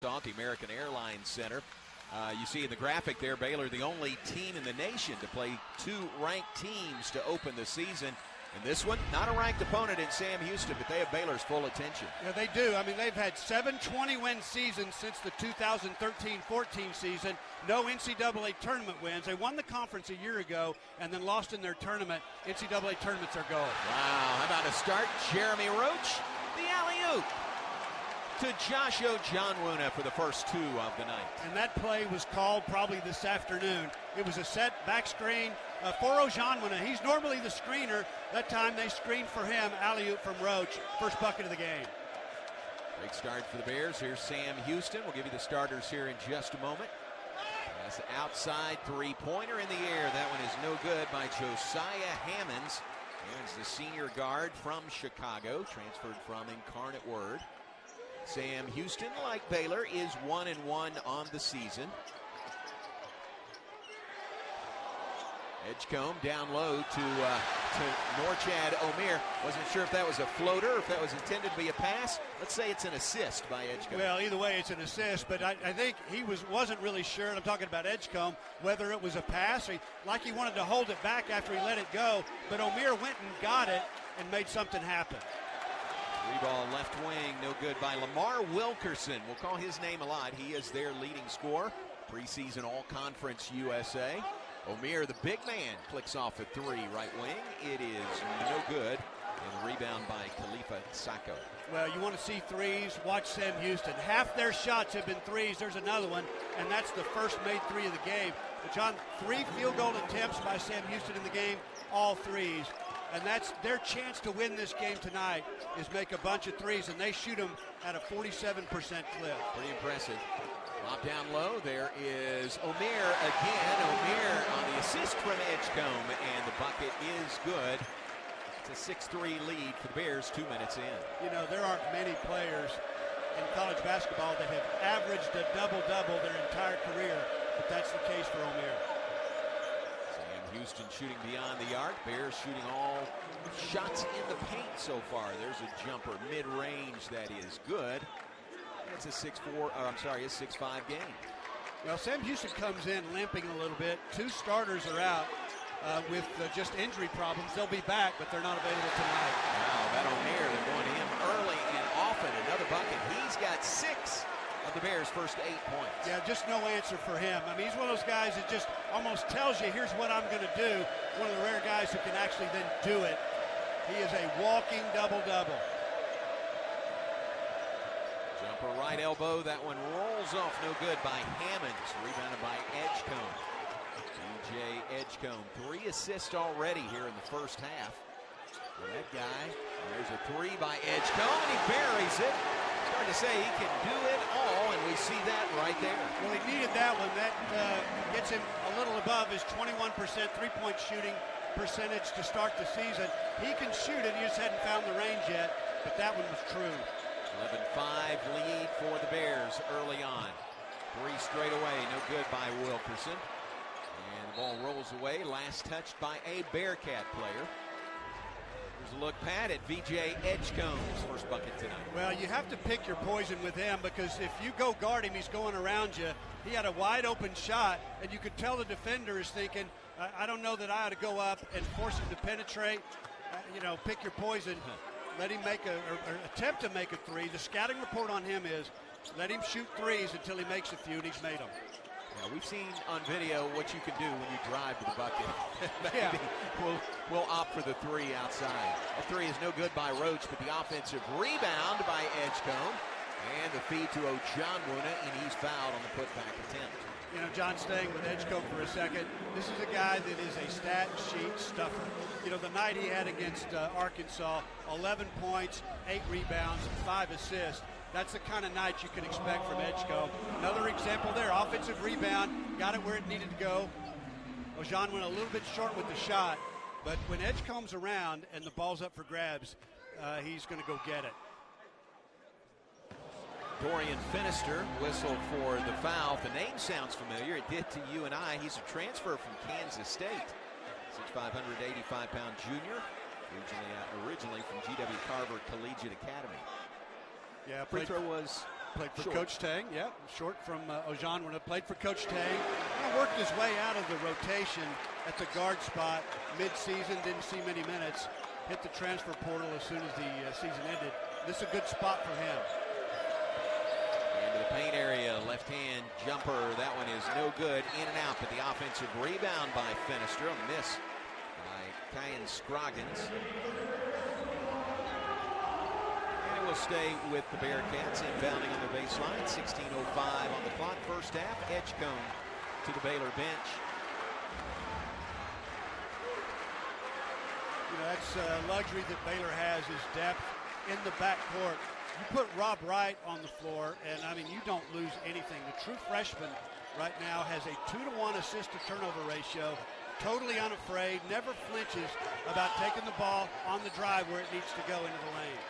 At the American Airlines Center. You see in the graphic there, Baylor, the only team in the nation to play two ranked teams to open the season. And this one, not a ranked opponent in Sam Houston, but they have Baylor's full attention. Yeah, they do. I mean, they've had 7 20-win seasons since the 2013-14 season. No NCAA tournament wins. They won the conference a year ago and then lost in their tournament. NCAA tournaments are going. Wow, how about a start? Jeremy Roach, the alley-oop to Josh Ojanwuna for the first two of the night. And that play was called probably this afternoon. It was a set back screen for Ojanwuna. He's normally the screener. That time they screened for him. Alley-oop from Roach. First bucket of the game. Great start for the Bears. Here's Sam Houston. We'll give you the starters here in just a moment. That's the outside three-pointer in the air. That one is no good by Josiah Hammonds. Here's the senior guard from Chicago, transferred from Incarnate Word. Sam Houston, like Baylor, is 1-1 on the season. Edgecombe down low to Norchad Omier. Wasn't sure if that was a floater or if that was intended to be a pass. Let's say it's an assist by Edgecombe. Well, either way, it's an assist, but I think he wasn't really sure, and I'm talking about Edgecombe, whether it was a pass or like he wanted to hold it back after he let it go, but Omier went and got it and made something happen. Three-ball left wing, no good by Lamar Wilkerson. We'll call his name a lot. He is their leading scorer. Preseason All-Conference USA. Omier, the big man, clicks off a three, right wing. It is no good. And the rebound by Khalifa Sacco. Well, you want to see threes, watch Sam Houston. Half their shots have been threes. There's another one, and that's the first made three of the game. But John, 3 field goal attempts by Sam Houston in the game, all threes. And that's their chance to win this game tonight, is make a bunch of threes, and they shoot them at a 47% clip. Pretty impressive. Drop down low. There is Omier again. Omier on the assist from Edgecombe, and the bucket is good. It's a 6-3 lead for the Bears 2 minutes in. You know, there aren't many players in college basketball that have averaged a double-double their entire career, but that's the case for Omier. Houston shooting beyond the arc. Bears shooting all shots in the paint so far. There's a jumper mid-range that is good. It's a 6-5 game. Well, Sam Houston comes in limping a little bit. 2 starters are out with just injury problems. They'll be back, but they're not available tonight. Wow, that Omier, they're going to him early and often. Another bucket. He's got 6 of the Bears' first 8 points. Yeah, just no answer for him. I mean, he's one of those guys that just almost tells you, here's what I'm going to do. One of the rare guys who can actually then do it. He is a walking double-double. Jumper right elbow. That one rolls off no good by Hammonds. Rebounded by Edgecombe. DJ Edgecombe. 3 assists already here in the first half. For that guy. There's a 3 by Edgecombe, and he buries it. Hard to say he can do it all, and we see that right there. Well, he needed that one. That gets him a little above his 21% three-point shooting percentage to start the season. He can shoot it. He just hadn't found the range yet, but that one was true. 11-5 lead for the Bears early on. 3 straight away, no good by Wilkerson. And the ball rolls away, last touched by a Bearcat player. Here's a look, Pat, at VJ Edgecombe's first bucket tonight. Well, you have to pick your poison with him, because if you go guard him, he's going around you. He had a wide open shot, and you could tell the defender is thinking, I don't know that I ought to go up and force him to penetrate. Pick your poison. Let him make or attempt to make a 3. The scouting report on him is let him shoot 3s until he makes a few, and he's made them. Yeah, we've seen on video what you can do when you drive to the bucket. Yeah. We'll opt for the 3 outside. That 3 is no good by Roach, but the offensive rebound by Edgecombe. And the feed to Ojanwuna, and he's fouled on the putback attempt. You know, John, staying with Edgecombe for a second, this is a guy that is a stat sheet stuffer. You know, the night he had against Arkansas, 11 points, 8 rebounds, 5 assists. That's the kind of night you can expect from Edgecombe. Another example there, offensive rebound, got it where it needed to go. Ojan went a little bit short with the shot, but when Edgecombe's around and the ball's up for grabs, he's going to go get it. Dorian Finister whistled for the foul. If the name sounds familiar, it did to you and I. He's a transfer from Kansas State. 6'5", 185-pound junior, originally from G.W. Carver Collegiate Academy. Yeah, free throw was Played for Short. Coach Tang. Yeah, short from Ojan. When I played for Coach Tang, kind of worked his way out of the rotation at the guard spot mid-season. Didn't see many minutes. Hit the transfer portal as soon as the season ended. This is a good spot for him. Into the paint area, left-hand jumper. That one is no good. In and out, but the offensive rebound by Fenestra. A miss by Kyan Scroggins. And it will stay with the Bearcats inbounding on the baseline. 16:05 on the clock. First half. Edgecombe to the Baylor bench. You know, that's a luxury that Baylor has, is depth in the backcourt. You put Rob Wright on the floor, and I mean, you don't lose anything. The true freshman right now has a 2-to-1 assist-to-turnover ratio, totally unafraid, never flinches about taking the ball on the drive where it needs to go into the lane.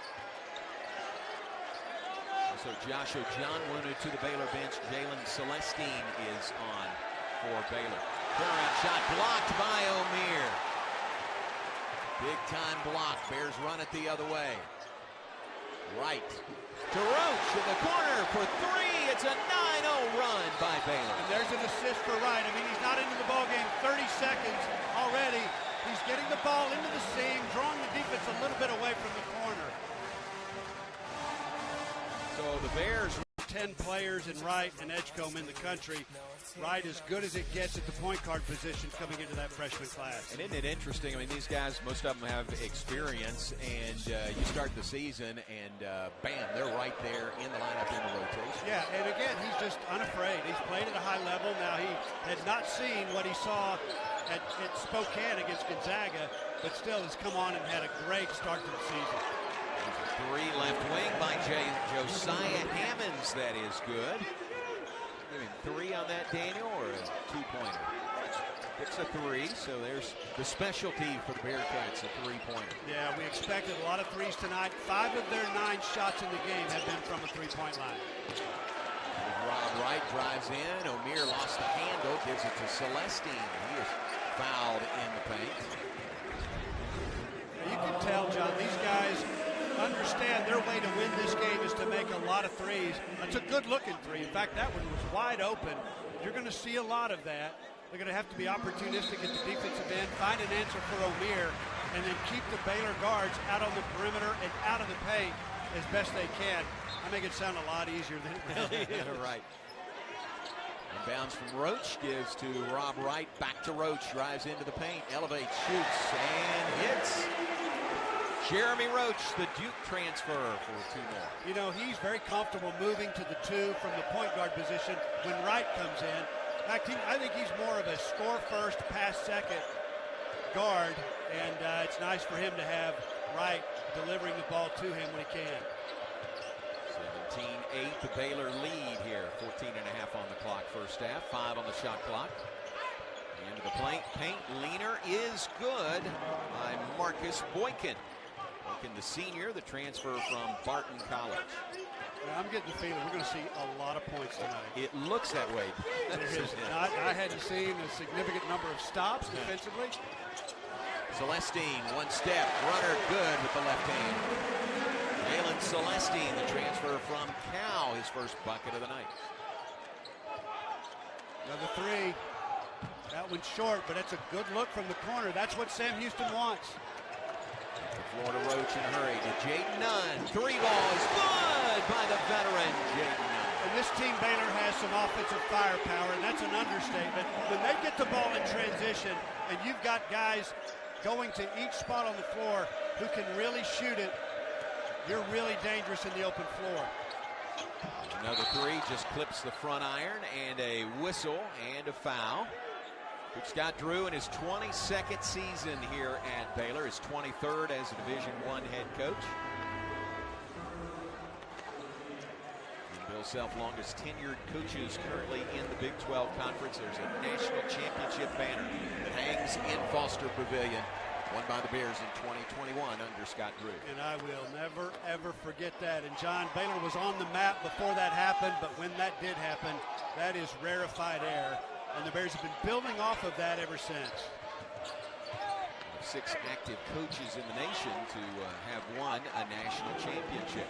So Josh Ojanwunu to the Baylor bench. Jalen Celestine is on for Baylor. Turnaround shot blocked by O'Meara. Big time block. Bears run it the other way. Right to Roach in the corner for three. It's a 9-0 run by Baylor. And there's an assist for Wright. I mean, he's not into the ball game 30 seconds already. He's getting the ball into the seam, drawing the defense a little bit away from the corner. So the Bears, 10 players in Wright and Edgecombe in the country. Wright as good as it gets at the point guard position coming into that freshman class. And isn't it interesting? I mean, these guys, most of them have experience, and you start the season, and bam, they're right there in the lineup in the rotation. Yeah, and again, he's just unafraid. He's played at a high level. Now, he had not seen what he saw at Spokane against Gonzaga, but still has come on and had a great start to the season. Three left wing by Josiah Hammonds. That is good. I mean, three on that, Daniel, or a two-pointer? It's a three, so there's the specialty for the Bearcats, a three-pointer. Yeah, we expected a lot of threes tonight. 5 of their 9 shots in the game have been from a three-point line. Rob Wright drives in. O'Meara lost the handle, gives it to Celestine. He is fouled in the paint. You can tell, John, these guys understand their way to win this game is to make a lot of threes. That's a good-looking three. In fact, that one was wide open. You're going to see a lot of that. They're going to have to be opportunistic at the defensive end, find an answer for O'Meara, and then keep the Baylor guards out on the perimeter and out of the paint as best they can. I make it sound a lot easier than it really is. Right. Inbounds from Roach, gives to Rob Wright, back to Roach, drives into the paint, elevates, shoots, and hits. Jeremy Roach, the Duke transfer, for 2 more. You know, he's very comfortable moving to the 2 from the point guard position when Wright comes in. In fact, I think he's more of a score first, pass second guard, and it's nice for him to have Wright delivering the ball to him when he can. 17-8, the Baylor lead here. 14 and a half on the clock first half, 5 on the shot clock. Into the paint, leaner is good by Marcus Boykin. Boykin, the senior, the transfer from Barton College. Yeah, I'm getting the feeling we're going to see a lot of points tonight. It looks that way. I hadn't seen a significant number of stops defensively. Celestine, one step, runner good with the left hand. Jalen Celestine, the transfer from Cal, his first bucket of the night. Another 3. That one's short, but that's a good look from the corner. That's what Sam Houston wants. Florida Roach in a hurry to Jayden Nunn. 3 ball is good by the veteran Jayden Nunn. And this team, Baylor, has some offensive firepower, and that's an understatement. When they get the ball in transition, and you've got guys going to each spot on the floor who can really shoot it, you're really dangerous in the open floor. Another 3 just clips the front iron, and a whistle and a foul. Scott Drew in his 22nd season here at Baylor, his 23rd as a Division I head coach. And Bill Self, longest tenured coaches currently in the Big 12 Conference. There's a national championship banner that hangs in Foster Pavilion, won by the Bears in 2021 under Scott Drew. And I will never, ever forget that. And John, Baylor was on the map before that happened, but when that did happen, that is rarefied air. And the Bears have been building off of that ever since. 6 active coaches in the nation to have won a national championship.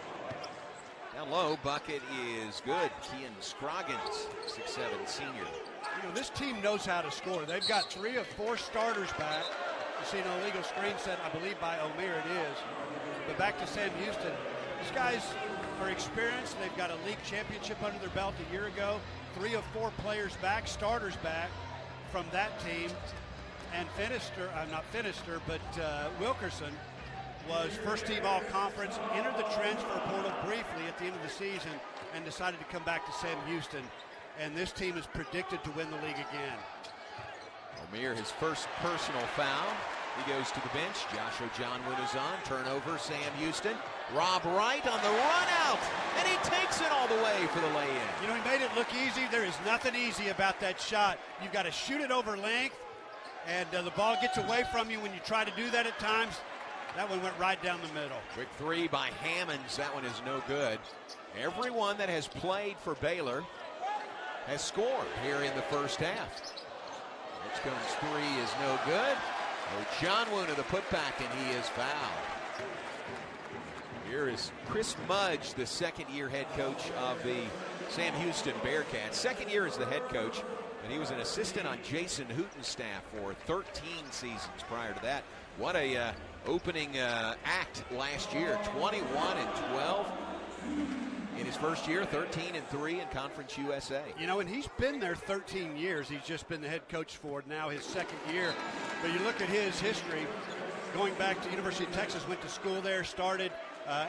Down low, bucket is good. Kian Scroggins, 6'7" senior. You know, this team knows how to score. They've got 3 of 4 starters back. You see an illegal screen set, I believe, by Omer it is. But back to Sam Houston. These guys are experienced. They've got a league championship under their belt a year ago. 3 of 4 players back, starters back from that team. And Wilkerson was first team all conference, entered the transfer portal briefly at the end of the season, and decided to come back to Sam Houston. And this team is predicted to win the league again. Omer, his first personal foul. He goes to the bench. Josh Ojonwin is on. Turnover, Sam Houston. Rob Wright on the run out, and he takes it all the way for the lay-in. You know, he made it look easy. There is nothing easy about that shot. You've got to shoot it over length, and the ball gets away from you when you try to do that at times. That one went right down the middle. Quick three by Hammonds. That one is no good. Everyone that has played for Baylor has scored here in the first half. Edgecombe's three is no good. Ojonwin of the putback, and he is fouled. Here is Chris Mudge, the second-year head coach of the Sam Houston Bearcats. Second year as the head coach, and he was an assistant on Jason Hooten's staff for 13 seasons prior to that. What a opening act last year, 21-12 in his first year, 13-3 in Conference USA. You know, and he's been there 13 years. He's just been the head coach for now his second year. But you look at his history, going back to University of Texas, went to school there, started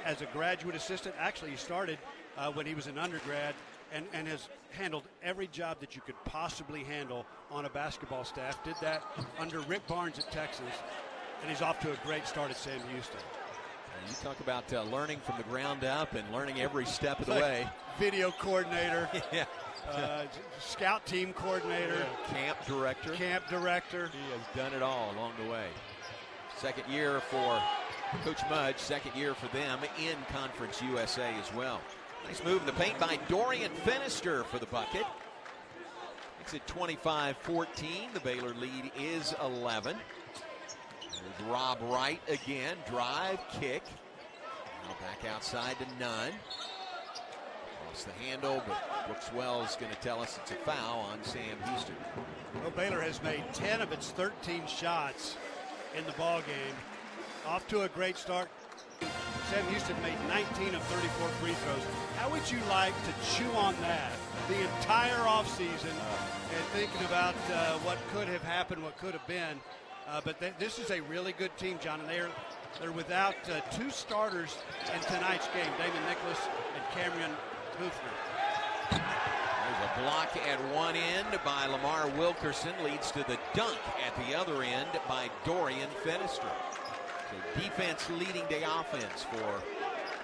as a graduate assistant. Actually, he started when he was an undergrad, and has handled every job that you could possibly handle on a basketball staff. Did that under Rick Barnes at Texas, and he's off to a great start at Sam Houston. You talk about learning from the ground up and learning every step of the way. Video coordinator, yeah. Scout team coordinator, camp director. He has done it all along the way. Second year for Coach Mudge, second year for them in Conference USA as well. Nice move in the paint by Dorian Finister for the bucket. Makes it 25-14. The Baylor lead is 11. There's Rob Wright again. Drive, kick. Now back outside to Nunn. Lost the handle, but Brooks Wells is going to tell us it's a foul on Sam Houston. Well, Baylor has made 10 of its 13 shots in the ball game. Off to a great start. Sam Houston made 19 of 34 free throws. How would you like to chew on that the entire offseason and thinking about what could have happened, what could have been? But this is a really good team, John, and they're without 2 starters in tonight's game, Damon Nicholas and Cameron Hoofner. There's a block at one end by Lamar Wilkerson, leads to the dunk at the other end by Dorian Finister. So defense leading the offense for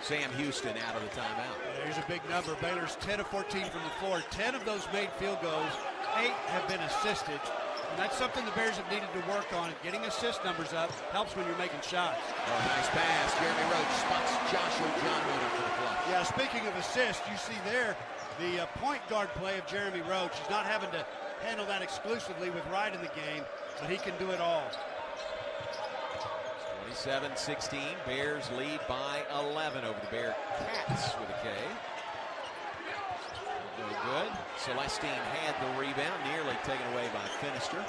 Sam Houston out of the timeout. There's a big number. Baylor's 10 of 14 from the floor. 10 of those made field goals. 8 have been assisted. And that's something the Bears have needed to work on. Getting assist numbers up helps when you're making shots. Oh, nice pass. Jeremy Roach spots Josh Ojonwin for the flush. Yeah, speaking of assists, you see there the point guard play of Jeremy Roach. He's not having to handle that exclusively with Wright in the game, but he can do it all. 27-16. Bears lead by 11 over the Bearcats with a K. No good. Celestine had the rebound, nearly taken away by Finister.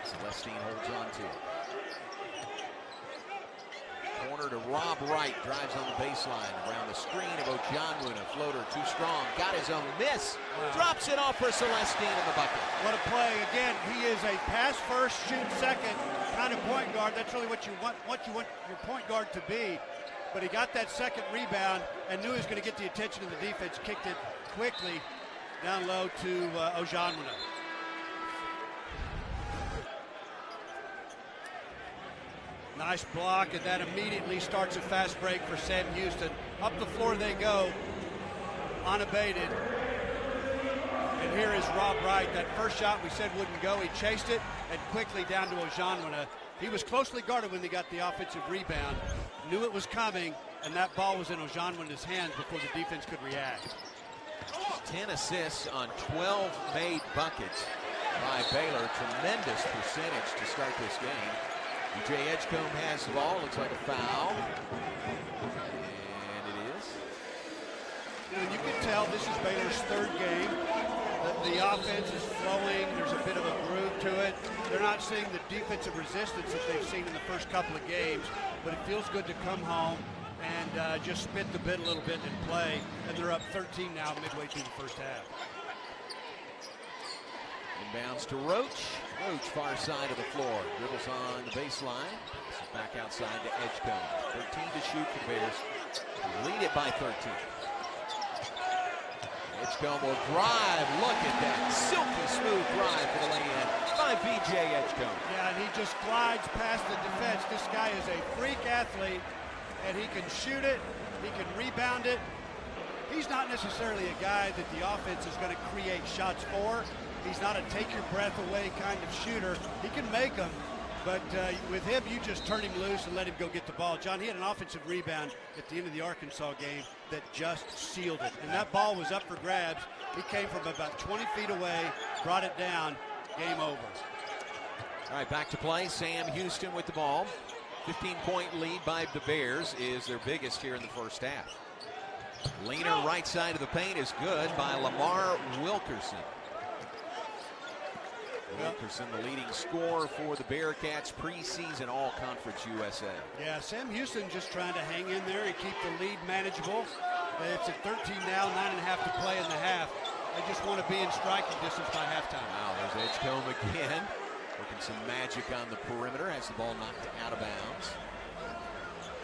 Celestine holds on to it. Corner to Rob Wright, drives on the baseline around the screen of Ojonwin. A floater too strong, got his own miss. Wow. Drops it off for Celestine in the bucket. What a play. Again, he is a pass first, shoot second kind of point guard. That's really what you want your point guard to be. But he got that second rebound and knew he was going to get the attention of the defense. Kicked it quickly down low to Ojonwin. Nice block, and that immediately starts a fast break for Sam Houston. Up the floor they go, unabated. And here is Rob Wright. That first shot we said wouldn't go. He chased it and quickly down to Ojonwin. He was closely guarded when he got the offensive rebound. Knew it was coming, and that ball was in Ojonwin's hands before the defense could react. 10 assists on 12 made buckets by Baylor. Tremendous percentage to start this game. DJ Edgecombe has the ball. Looks like a foul. And it is. You can tell this is Baylor's third game. The offense is flowing. There's a bit of a groove to it. They're not seeing the defensive resistance that they've seen in the first couple of games, but it feels good to come home and just spit the bit a little bit and play. And they're up 13 now midway through the first half. Inbounds to Roach. Roach far side of the floor. Dribbles on the baseline. Back outside to Edgecombe. 13 to shoot for Bears. Lead it by 13. Edgecombe will drive. Look at that silky smooth drive for the lay-in by VJ Edgecombe. Yeah, and he just glides past the defense. This guy is a freak athlete, and he can shoot it. He can rebound it. He's not necessarily a guy that the offense is going to create shots for. He's not a take-your-breath-away kind of shooter. He can make them, but with him, you just turn him loose and let him go get the ball. John, he had an offensive rebound at the end of the Arkansas game that just sealed it. And that ball was up for grabs. He came from about 20 feet away, brought it down, game over. All right, back to play. Sam Houston with the ball. 15-point lead by the Bears is their biggest here in the first half. Leaner right side of the paint is good by Lamar Wilkerson. Wilkerson, the leading scorer for the Bearcats preseason All-Conference USA. Yeah, Sam Houston just trying to hang in there and keep the lead manageable. It's at 13 now, 9.5 to play in the half. They just want to be in striking distance by halftime. Wow, there's Edgecombe again. Working some magic on the perimeter. Has the ball knocked out of bounds.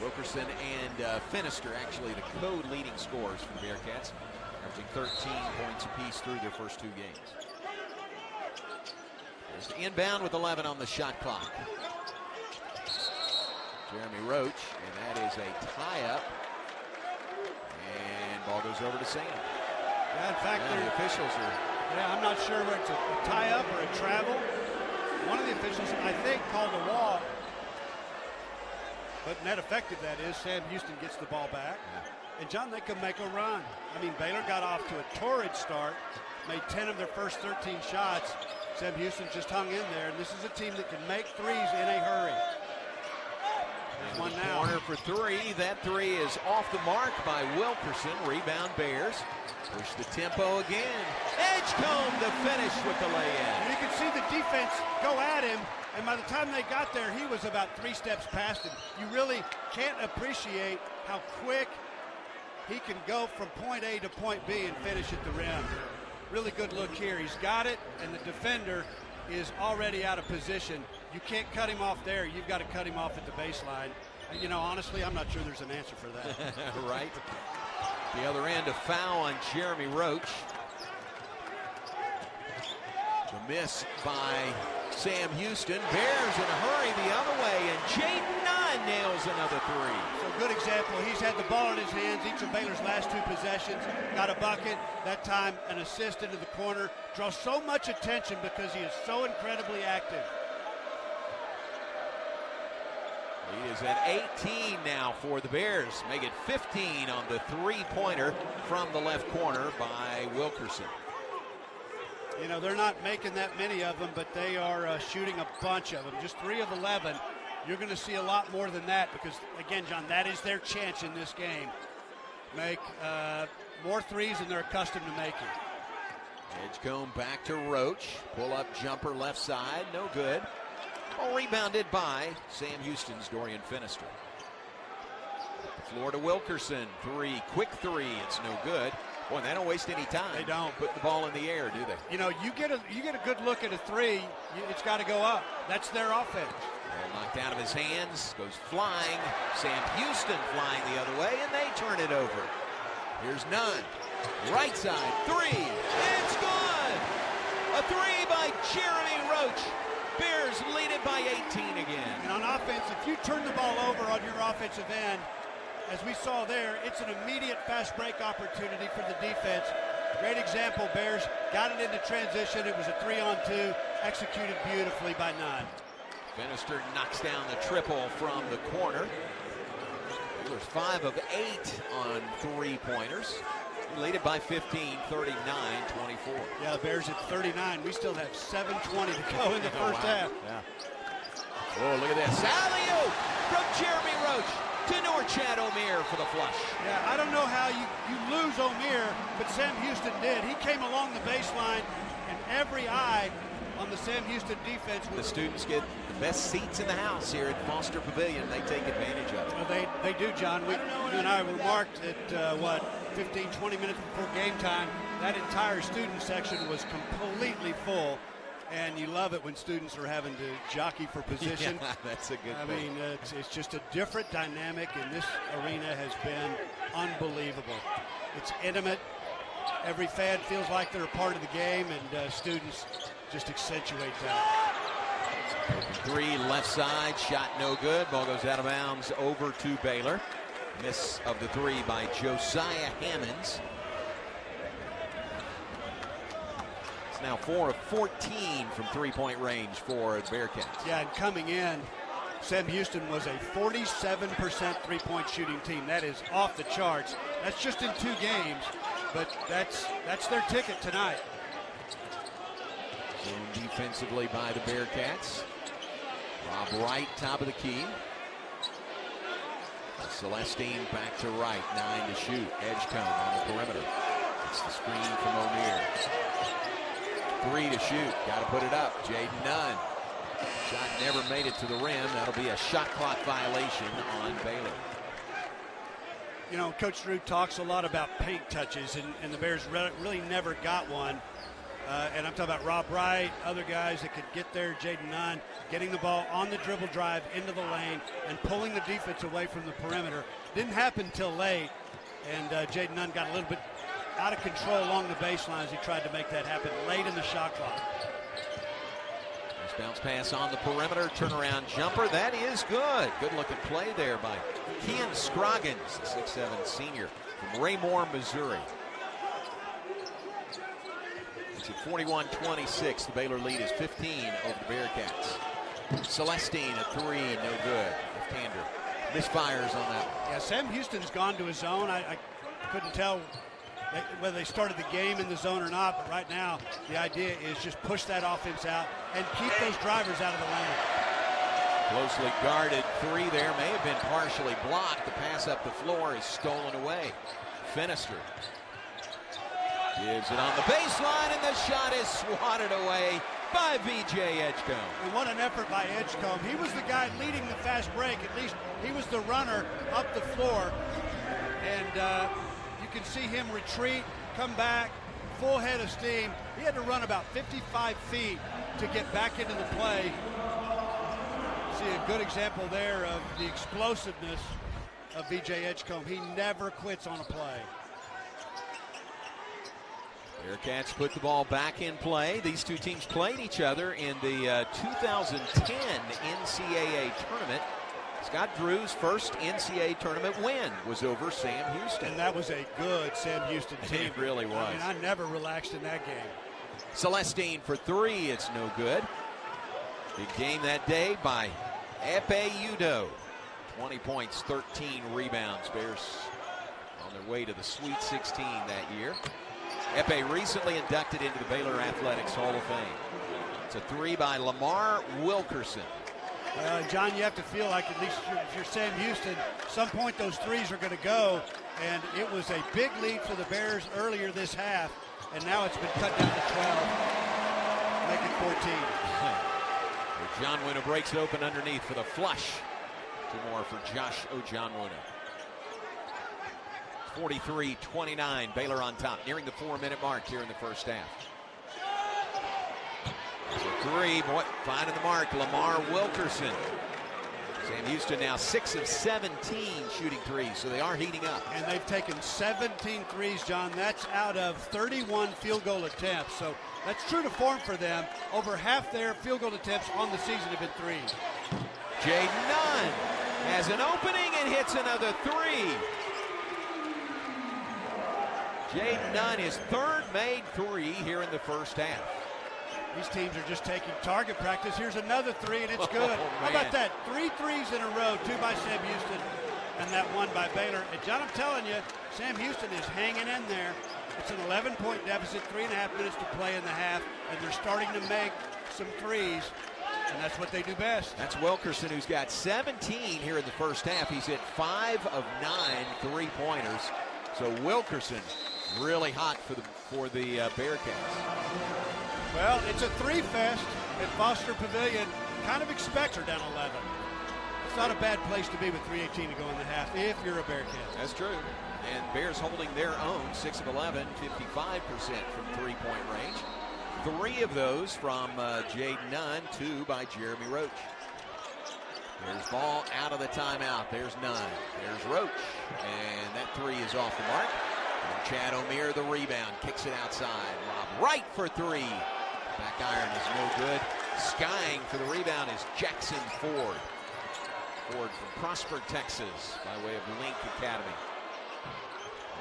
Wilkerson and Finister, actually the co-leading scorers for the Bearcats, averaging 13 points apiece through their first two games. There's the inbound with 11 on the shot clock. Jeremy Roach, and that is a tie-up. And ball goes over to Sam. Yeah, in fact, the officials are... Yeah, I'm not sure whether it's a tie-up or a travel. One of the officials, I think, called a walk. But net effective, that is. Sam Houston gets the ball back. Yeah. And, John, they can make a run. I mean, Baylor got off to a torrid start, made 10 of their first 13 shots. Sam Houston just hung in there, and this is a team that can make threes in a hurry. There's one now. Corner for three. That three is off the mark by Wilkerson. Rebound Bears. Push the tempo again. Edgecombe the finish with the lay-in. And you can see the defense go at him, and by the time they got there, he was about 3 steps past him. You really can't appreciate how quick he can go from point A to point B and finish at the rim. Really good look here. He's got it, and the defender is already out of position. You can't cut him off there. You've got to cut him off at the baseline. You know, honestly, I'm not sure there's an answer for that. Right. The other end, a foul on Jeremy Roach. The miss by Sam Houston. Bears in a hurry the other way, and Jayden Nunn nails another three. So good example. He's had the ball in his hands each of Baylor's last 2 possessions. Got a bucket. That time an assist into the corner. Draws so much attention because he is so incredibly active. Lead is at 18 now for the Bears. Make it 15 on the three-pointer from the left corner by Wilkerson. You know, they're not making that many of them, but they are shooting a bunch of them. Just 3 of 11. You're going to see a lot more than that because, again, John, that is their chance in this game. Make more threes than they're accustomed to making. Edgecombe back to Roach. Pull-up jumper left side. No good. Ball rebounded by Sam Houston's Dorian Finister. Floor to Wilkerson. Three. Quick three. It's no good. Boy, they don't waste any time. They don't. Put the ball in the air, do they? You know, you get a good look at a three, it's got to go up. That's their offense. Ball knocked out of his hands, goes flying. Sam Houston flying the other way, and they turn it over. Here's Nunn. Right side, three. It's good! A three by Jeremy Roach. Bears lead it by 18 again. And on offense, if you turn the ball over on your offensive end, as we saw there, it's an immediate fast break opportunity for the defense. Great example, Bears got it into transition. It was a 3-on-2, executed beautifully by Nunn. Finister knocks down the triple from the corner. Baylor's 5 of 8 on three-pointers. Lead it by 15, 39-24. Yeah, the Bears at 39. We still have 7:20 to go in the first half. Yeah. Oh, look at this. Alley-oop from Jeremy Roach. to Norchad Omier for the flush. Yeah, I don't know how you lose Omier, but Sam Houston did. He came along the baseline, and every eye on the Sam Houston defense. The students get the best seats in the house here at Foster Pavilion. They take advantage of it. Well, they do, John. You and I remarked that, 15, 20 minutes before game time, that entire student section was completely full. And you love it when students are having to jockey for position. Yeah, that's a good I thing. mean, it's just a different dynamic, and this arena has been unbelievable. It's intimate. Every fan feels like they're a part of the game, and students just accentuate that. Three left side, shot no good. Ball goes out of bounds over to Baylor. Miss of the three by Josiah Hammonds. It's now 4 of 14 from three-point range for the Bearcats. Yeah, and coming in, Sam Houston was a 47% three-point shooting team. That is off the charts. That's just in 2 games, but that's their ticket tonight. Zone defensively by the Bearcats. Rob Wright, top of the key. Celestine back to right, 9 to shoot. Edgecombe on the perimeter. It's the screen from Omier. 3 to shoot, got to put it up. Jayden Nunn. Shot never made it to the rim. That'll be a shot clock violation on Baylor. You know, Coach Drew talks a lot about paint touches, and the Bears really never got one. And I'm talking about Rob Wright, other guys that could get there, Jayden Nunn, getting the ball on the dribble drive into the lane and pulling the defense away from the perimeter. Didn't happen till late, and Jayden Nunn got a little bit out of control along the baseline as he tried to make that happen late in the shot clock. Nice bounce pass on the perimeter, turnaround jumper. That is good. Good looking play there by Kean Scroggins, the 6'7" senior from Raymore, Missouri. It's at 41-26. The Baylor lead is 15 over the Bearcats. Celestine, a 3, no good. Left-hander misfires on that one. Yeah, Sam Houston's gone to his zone. I couldn't tell whether they started the game in the zone or not, but right now the idea is just push that offense out and keep those drivers out of the lane. Closely guarded 3 there, may have been partially blocked. The pass up the floor is stolen away. Finister gives it on the baseline, and the shot is swatted away by V.J. Edgecombe. And what an effort by Edgecombe. He was the guy leading the fast break. At least he was the runner up the floor. And you can see him retreat, come back, full head of steam. He had to run about 55 feet to get back into the play. See a good example there of the explosiveness of V.J. Edgecombe. He never quits on a play. Bearcats put the ball back in play. These two teams played each other in the 2010 NCAA tournament. Scott Drew's first NCAA tournament win was over Sam Houston. And that was a good Sam Houston team. It really was. I mean, I never relaxed in that game. Celestine for 3, it's no good. Big game that day by Epe Udo. 20 points, 13 rebounds. Bears on their way to the Sweet 16 that year. Epe recently inducted into the Baylor Athletics Hall of Fame. It's a 3 by Lamar Wilkerson. John, you have to feel like, at least if you're Sam Houston, at some point those threes are going to go. And it was a big lead for the Bears earlier this half. And now it's been cut down to 12. Make it 14. John Wuna breaks it open underneath for the flush. 2 more for Josh Ojonwuna. 43-29, Baylor on top, nearing the 4-minute mark here in the first half. There's a 3, boy, finding the mark, Lamar Wilkerson. Sam Houston now 6 of 17 shooting threes, so they are heating up. And they've taken 17 threes, John. That's out of 31 field goal attempts. So that's true to form for them. Over half their field goal attempts on the season have been threes. Jayden Nunn has an opening and hits another 3. Jayden Nunn, his 3rd made 3 here in the first half. These teams are just taking target practice. Here's another 3, and it's good. How about that? 3 threes in a row, 2 by Sam Houston, and that 1 by Baylor. And John, I'm telling you, Sam Houston is hanging in there. It's an 11-point deficit, 3.5 minutes to play in the half, and they're starting to make some threes. And that's what they do best. That's Wilkerson, who's got 17 here in the first half. He's hit 5 of 9 3-pointers. So Wilkerson really hot for the Bearcats. Well, it's a three-fest at Foster Pavilion. Kind of expect her down 11. It's not a bad place to be with 3:18 to go in the half if you're a Bearcat. That's true. And Bears holding their own, 6 of 11, 55% from three-point range. 3 of those from Jayden Nunn, 2 by Jeremy Roach. There's ball out of the timeout. There's Nunn. There's Roach. And that 3 is off the mark. And Chad O'Meara, the rebound, kicks it outside. Lob right for 3. Back iron is no good. Skying for the rebound is Jackson Ford. Ford from Prosper, Texas, by way of Link Academy.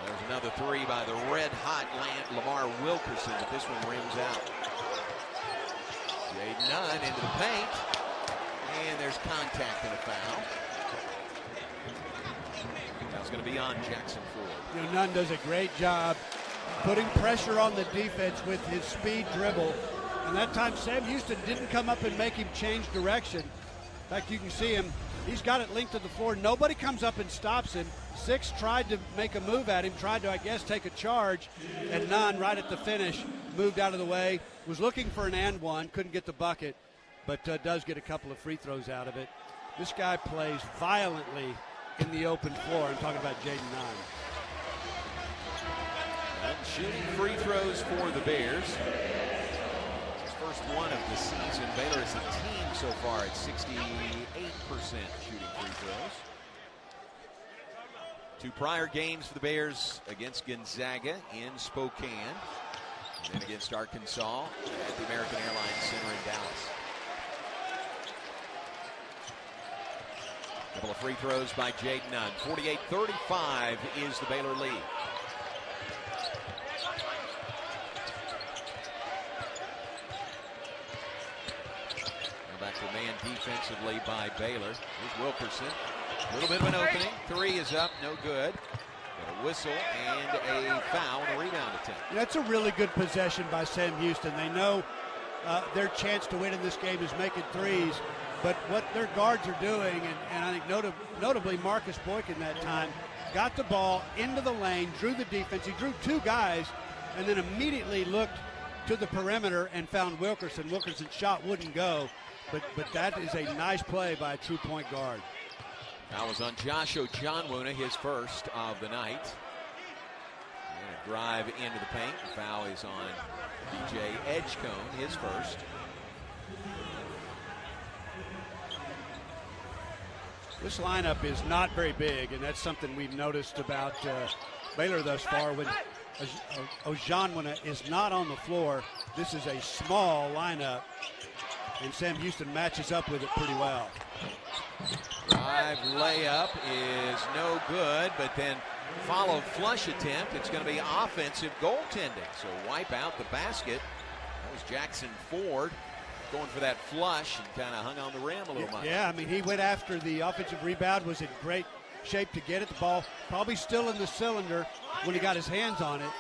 There's another 3 by the red-hot Lamar Wilkerson, but this one rims out. Jayden Nunn into the paint, and there's contact and a foul. That's going to be on Jackson Ford. You know, Nunn does a great job putting pressure on the defense with his speed dribble. And that time Sam Houston didn't come up and make him change direction. In fact, you can see him. He's got it linked to the floor. Nobody comes up and stops him. Six tried to make a move at him, tried to, I guess, take a charge. And Nunn, right at the finish, moved out of the way. Was looking for an and one, couldn't get the bucket, but does get a couple of free throws out of it. This guy plays violently in the open floor. I'm talking about Jayden Nunn. And shooting free throws for the Bears. His first one of the season. Baylor as a team so far at 68% shooting free throws. 2 prior games for the Bears against Gonzaga in Spokane, and then against Arkansas at the American Airlines Center in Dallas. Couple of free throws by Jayden Nunn. 48-35 is the Baylor lead. Back to man defensively by Baylor. Here's Wilkerson. A little bit of an opening. 3 is up, no good. Got a whistle and a foul and a rebound attempt. That's a really good possession by Sam Houston. They know their chance to win in this game is making threes, but what their guards are doing, and I think notably Marcus Boykin that time, got the ball into the lane, drew the defense. He drew 2 guys, and then immediately looked to the perimeter and found Wilkerson. Wilkerson's shot wouldn't go. But that is a nice play by a true point guard. That was on Josh Ojonwuna, his first of the night. And a drive into the paint. The foul is on DJ Edgecombe, his first. This lineup is not very big, and that's something we've noticed about Baylor thus far. When Ojonwuna is not on the floor, this is a small lineup. And Sam Houston matches up with it pretty well. Drive layup is no good, but then followed flush attempt. It's going to be offensive goaltending. So wipe out the basket. That was Jackson Ford going for that flush and kind of hung on the rim a little much. Yeah, I mean, he went after the offensive rebound, was in great shape to get it. The ball probably still in the cylinder when he got his hands on it.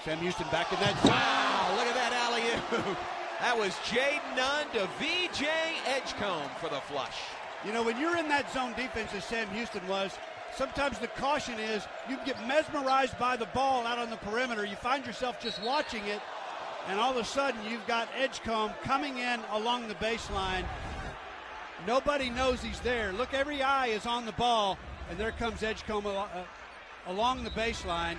Sam Houston back in that zone. Wow, look at that alley-oop. That was Jayden Nunn to VJ Edgecombe for the flush. You know, when you're in that zone defense as Sam Houston was, sometimes the caution is you get mesmerized by the ball out on the perimeter. You find yourself just watching it, and all of a sudden you've got Edgecombe coming in along the baseline. Nobody knows he's there. Look, every eye is on the ball, and there comes Edgecombe along the baseline.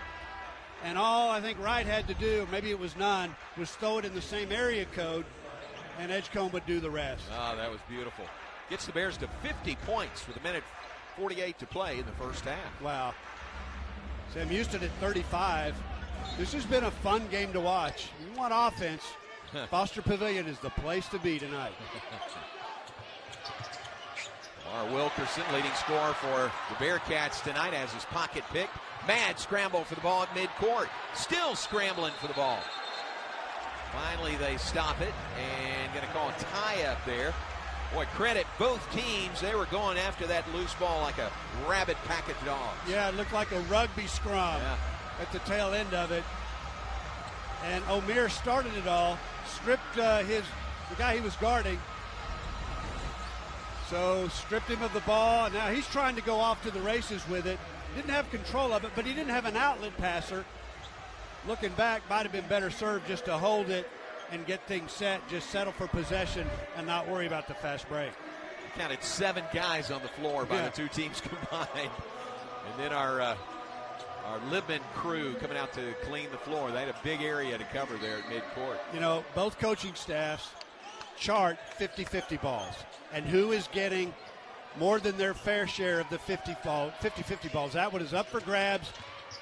And all I think Wright had to do, maybe it was Nunn, was throw it in the same area code, and Edgecombe would do the rest. Oh, that was beautiful. Gets the Bears to 50 points with 1:48 to play in the first half. Wow. Sam Houston at 35. This has been a fun game to watch. You want offense, Foster Pavilion is the place to be tonight. Lamar Wilkerson, leading scorer for the Bearcats tonight, has his pocket picked. Mad scramble for the ball at midcourt. Still scrambling for the ball. Finally, they stop it and going to call a tie up there. Boy, credit both teams. They were going after that loose ball like a rabid pack of dogs. Yeah, it looked like a rugby scrum at the tail end of it. And O'Meara started it all, stripped his the guy he was guarding. So stripped him of the ball, and now he's trying to go off to the races with it. Didn't have control of it, but he didn't have an outlet passer. Looking back, might have been better served just to hold it and get things set, just settle for possession and not worry about the fast break. Counted 7 guys on the floor by the two teams combined. And then our Libman crew coming out to clean the floor. They had a big area to cover there at midcourt. You know, both coaching staffs chart 50-50 balls. And who is getting more than their fair share of the 50-50 balls? That one is up for grabs,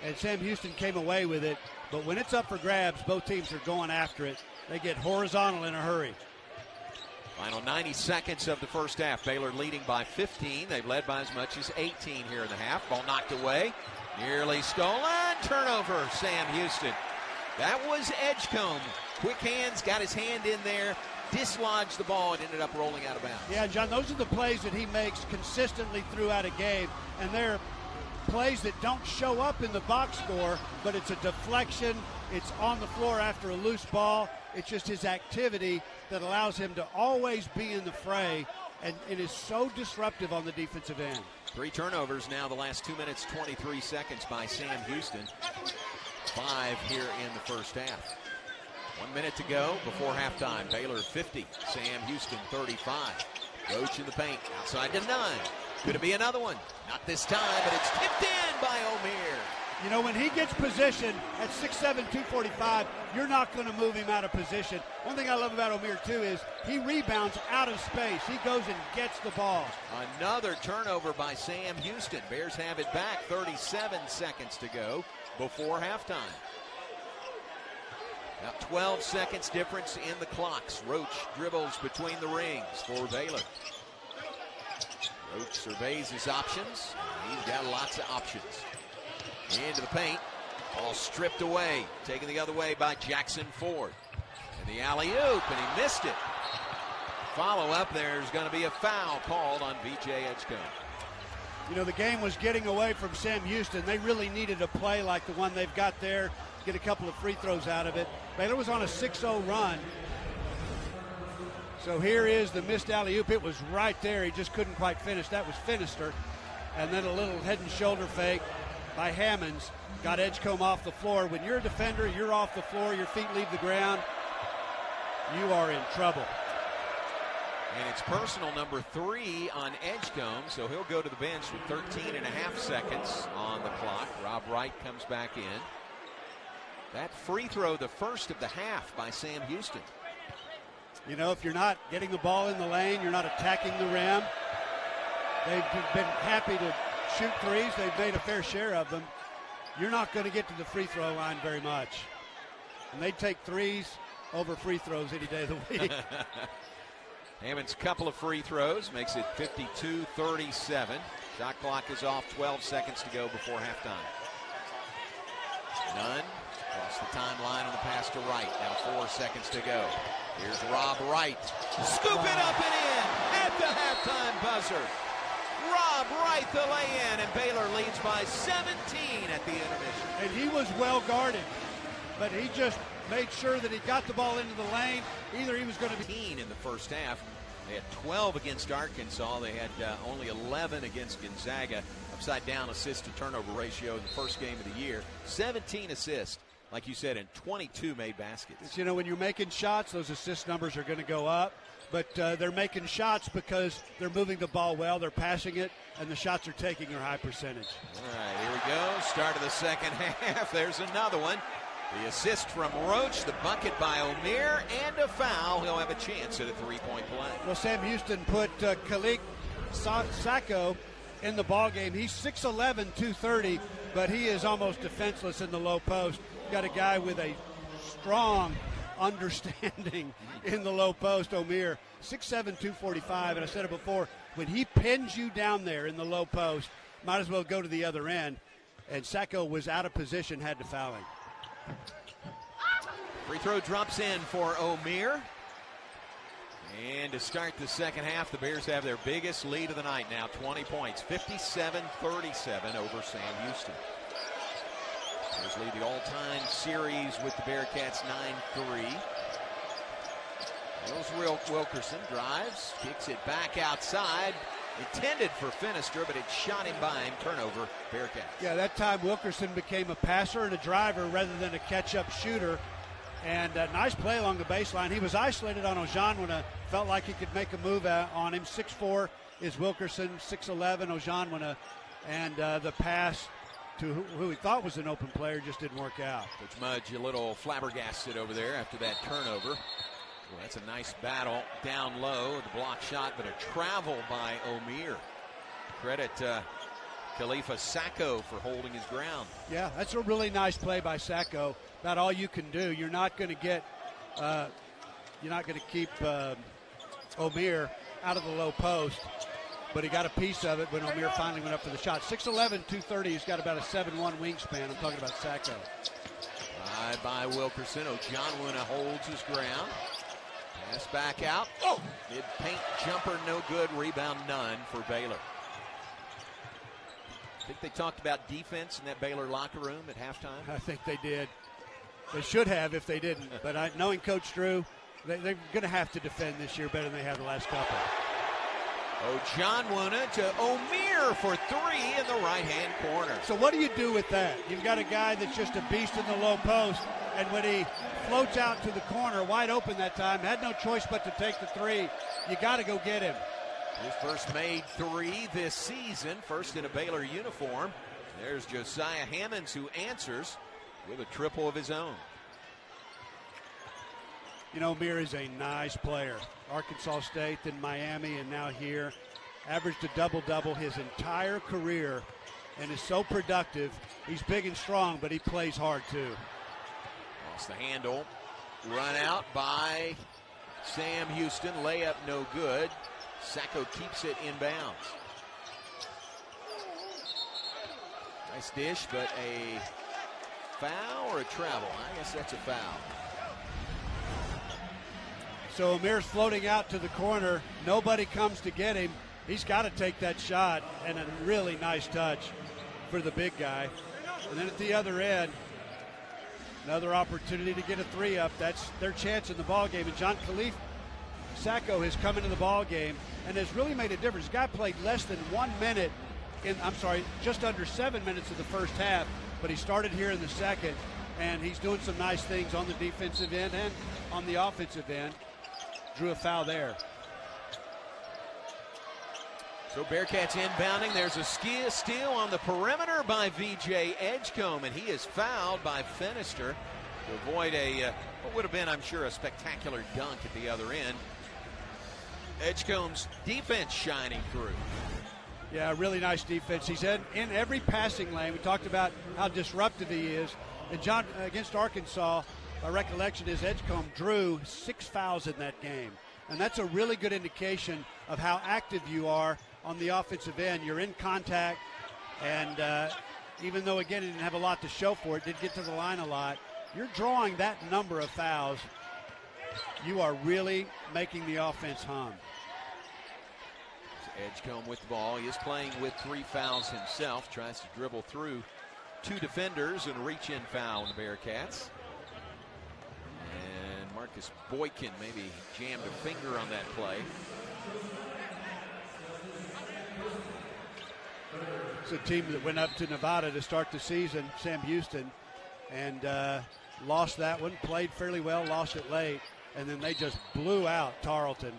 and Sam Houston came away with it. But when it's up for grabs, both teams are going after it. They get horizontal in a hurry. Final 90 seconds of the first half. Baylor leading by 15. They've led by as much as 18 here in the half. Ball knocked away. Nearly stolen. Turnover, Sam Houston. That was Edgecombe. Quick hands, got his hand in there, dislodged the ball, and ended up rolling out of bounds. Yeah, John, those are the plays that he makes consistently throughout a game. And they're plays that don't show up in the box score, but it's a deflection. It's on the floor after a loose ball. It's just his activity that allows him to always be in the fray, and it is so disruptive on the defensive end. 3 turnovers now the last 2 minutes, 23 seconds by Sam Houston. 5 here in the first half. 1 minute to go before halftime. Baylor 50, Sam Houston 35. Roach in the paint, outside to Nunn. Could it be another one? Not this time, but it's tipped in by Omier. You know, when he gets position at 6'7", 245, you're not going to move him out of position. One thing I love about Omier, too, is he rebounds out of space. He goes and gets the ball. Another turnover by Sam Houston. Bears have it back. 37 seconds to go before halftime. Now 12 seconds difference in the clocks. Roach dribbles between the rings for Baylor. Roach surveys his options. He's got lots of options. Into the paint. Ball stripped away. Taken the other way by Jackson Ford. And the alley-oop, and he missed it. Follow-up, there's going to be a foul called on VJ Edgecombe. You know, the game was getting away from Sam Houston. They really needed a play like the one they've got there. Get a couple of free throws out of it. Baylor was on a 6-0 run. So here is the missed alley-oop. It was right there. He just couldn't quite finish. That was Finister. And then a little head and shoulder fake by Hammonds. Got Edgecombe off the floor. When you're a defender, you're off the floor, your feet leave the ground, you are in trouble. And it's personal number 3 on Edgecombe, so he'll go to the bench with 13 and a half seconds on the clock. Rob Wright comes back in. That free throw, the first of the half by Sam Houston. You know, if you're not getting the ball in the lane, you're not attacking the rim. They've been happy to shoot threes. They've made a fair share of them. You're not going to get to the free throw line very much. And they take threes over free throws any day of the week. Hammond's couple of free throws makes it 52-37. Shot clock is off, 12 seconds to go before halftime. Nunn across the timeline on the pass to Wright. Now 4 seconds to go. Here's Rob Wright. Scoop it up and in at the halftime buzzer. Rob Wright the lay-in, and Baylor leads by 17 at the intermission. And he was well guarded, but he just made sure that he got the ball into the lane. Either he was going to be in the first half. They had 12 against Arkansas. They had only 11 against Gonzaga. Upside down assist to turnover ratio in the first game of the year. 17 assists, like you said, and 22 made baskets. You know, when you're making shots, those assist numbers are going to go up. But they're making shots because they're moving the ball well, they're passing it, and the shots are taking their high percentage. All right, here we go. Start of the second half. There's another one. The assist from Roach, the bucket by Omier, and a foul. He'll have a chance at a three-point play. Well, Sam Houston put Kalik Sacco in the ballgame. He's 6'11", 230, but he is almost defenseless in the low post. Got a guy with a strong understanding in the low post, Omier. 6'7", 245, and I said it before, when he pins you down there in the low post, might as well go to the other end. And Sacco was out of position, had to foul him. Free throw drops in for Omier. And to start the second half, the Bears have their biggest lead of the night now, 20 points, 57-37 over Sam Houston. Bears lead the all-time series with the Bearcats 9-3. Wilkerson drives, kicks it back outside. Intended for Finister, but it shot him by him. Turnover, Bearcats. Yeah, that time Wilkerson became a passer and a driver rather than a catch-up shooter. And a nice play along the baseline. He was isolated on Ojanwina. Felt like he could make a move on him. 6'4" is Wilkerson, 6'11" Ojanwina. And the pass to who he thought was an open player just didn't work out. Coach Mudge a little flabbergasted over there after that turnover. Well, that's a nice battle down low. The block shot, but a travel by Omier. Credit Khalifa Sacco for holding his ground. Yeah, that's a really nice play by Sacco. About all you can do. You're not going to get, you're not going to keep Omier out of the low post, but he got a piece of it when Omier finally went up for the shot. 6'11", 230. He's got about a 7'1" wingspan. I'm talking about Sacco. By Wilkerson. Ojanwina holds his ground. Pass back out. Oh! Mid-paint jumper, no good. Rebound Nunn for Baylor. I think they talked about defense in that Baylor locker room at halftime. I think they did. They should have if they didn't. But knowing Coach Drew, they're going to have to defend this year better than they have the last couple. Ojanwina to Omier for three in the right-hand corner. So what do you do with that? You've got a guy that's just a beast in the low post, and when he floats out to the corner, wide open that time, had no choice but to take the three. You got to go get him. His first made three this season, first in a Baylor uniform. There's Josiah Hammonds, who answers with a triple of his own. You know, Omier is a nice player. Arkansas State, then Miami, and now here. Averaged a double-double his entire career and is so productive. He's big and strong, but he plays hard too. Lost the handle. Run out by Sam Houston. Layup no good. Sacco keeps it inbounds. Nice dish, but a foul or a travel? I guess that's a foul. So Omier's floating out to the corner. Nobody comes to get him. He's got to take that shot, and a really nice touch for the big guy. And then at the other end, another opportunity to get a three up. That's their chance in the ball game. And John Khalifa Sacco has come into the ball game and has really made a difference. The guy played less than 1 minute just under 7 minutes of the first half, but he started here in the second, and he's doing some nice things on the defensive end and on the offensive end. Drew a foul there. So Bearcats inbounding. There's a steal on the perimeter by V.J. Edgecombe, and he is fouled by Finister to avoid what would have been, I'm sure, a spectacular dunk at the other end. Edgecombe's defense shining through. Yeah, really nice defense. He's in every passing lane. We talked about how disruptive he is. And John, against Arkansas, my recollection is Edgecombe drew 6 fouls in that game. And that's a really good indication of how active you are on the offensive end. You're in contact, and even though, again, he didn't have a lot to show for it, did get to the line a lot, you're drawing that number of fouls. You are really making the offense hum. Edgecombe with the ball. He is playing with 3 fouls himself. Tries to dribble through 2 defenders and reach in foul on the Bearcats. And Marcus Boykin maybe jammed a finger on that play. It's a team that went up to Nevada to start the season, Sam Houston, and lost that one. Played fairly well, lost it late, and then they just blew out Tarleton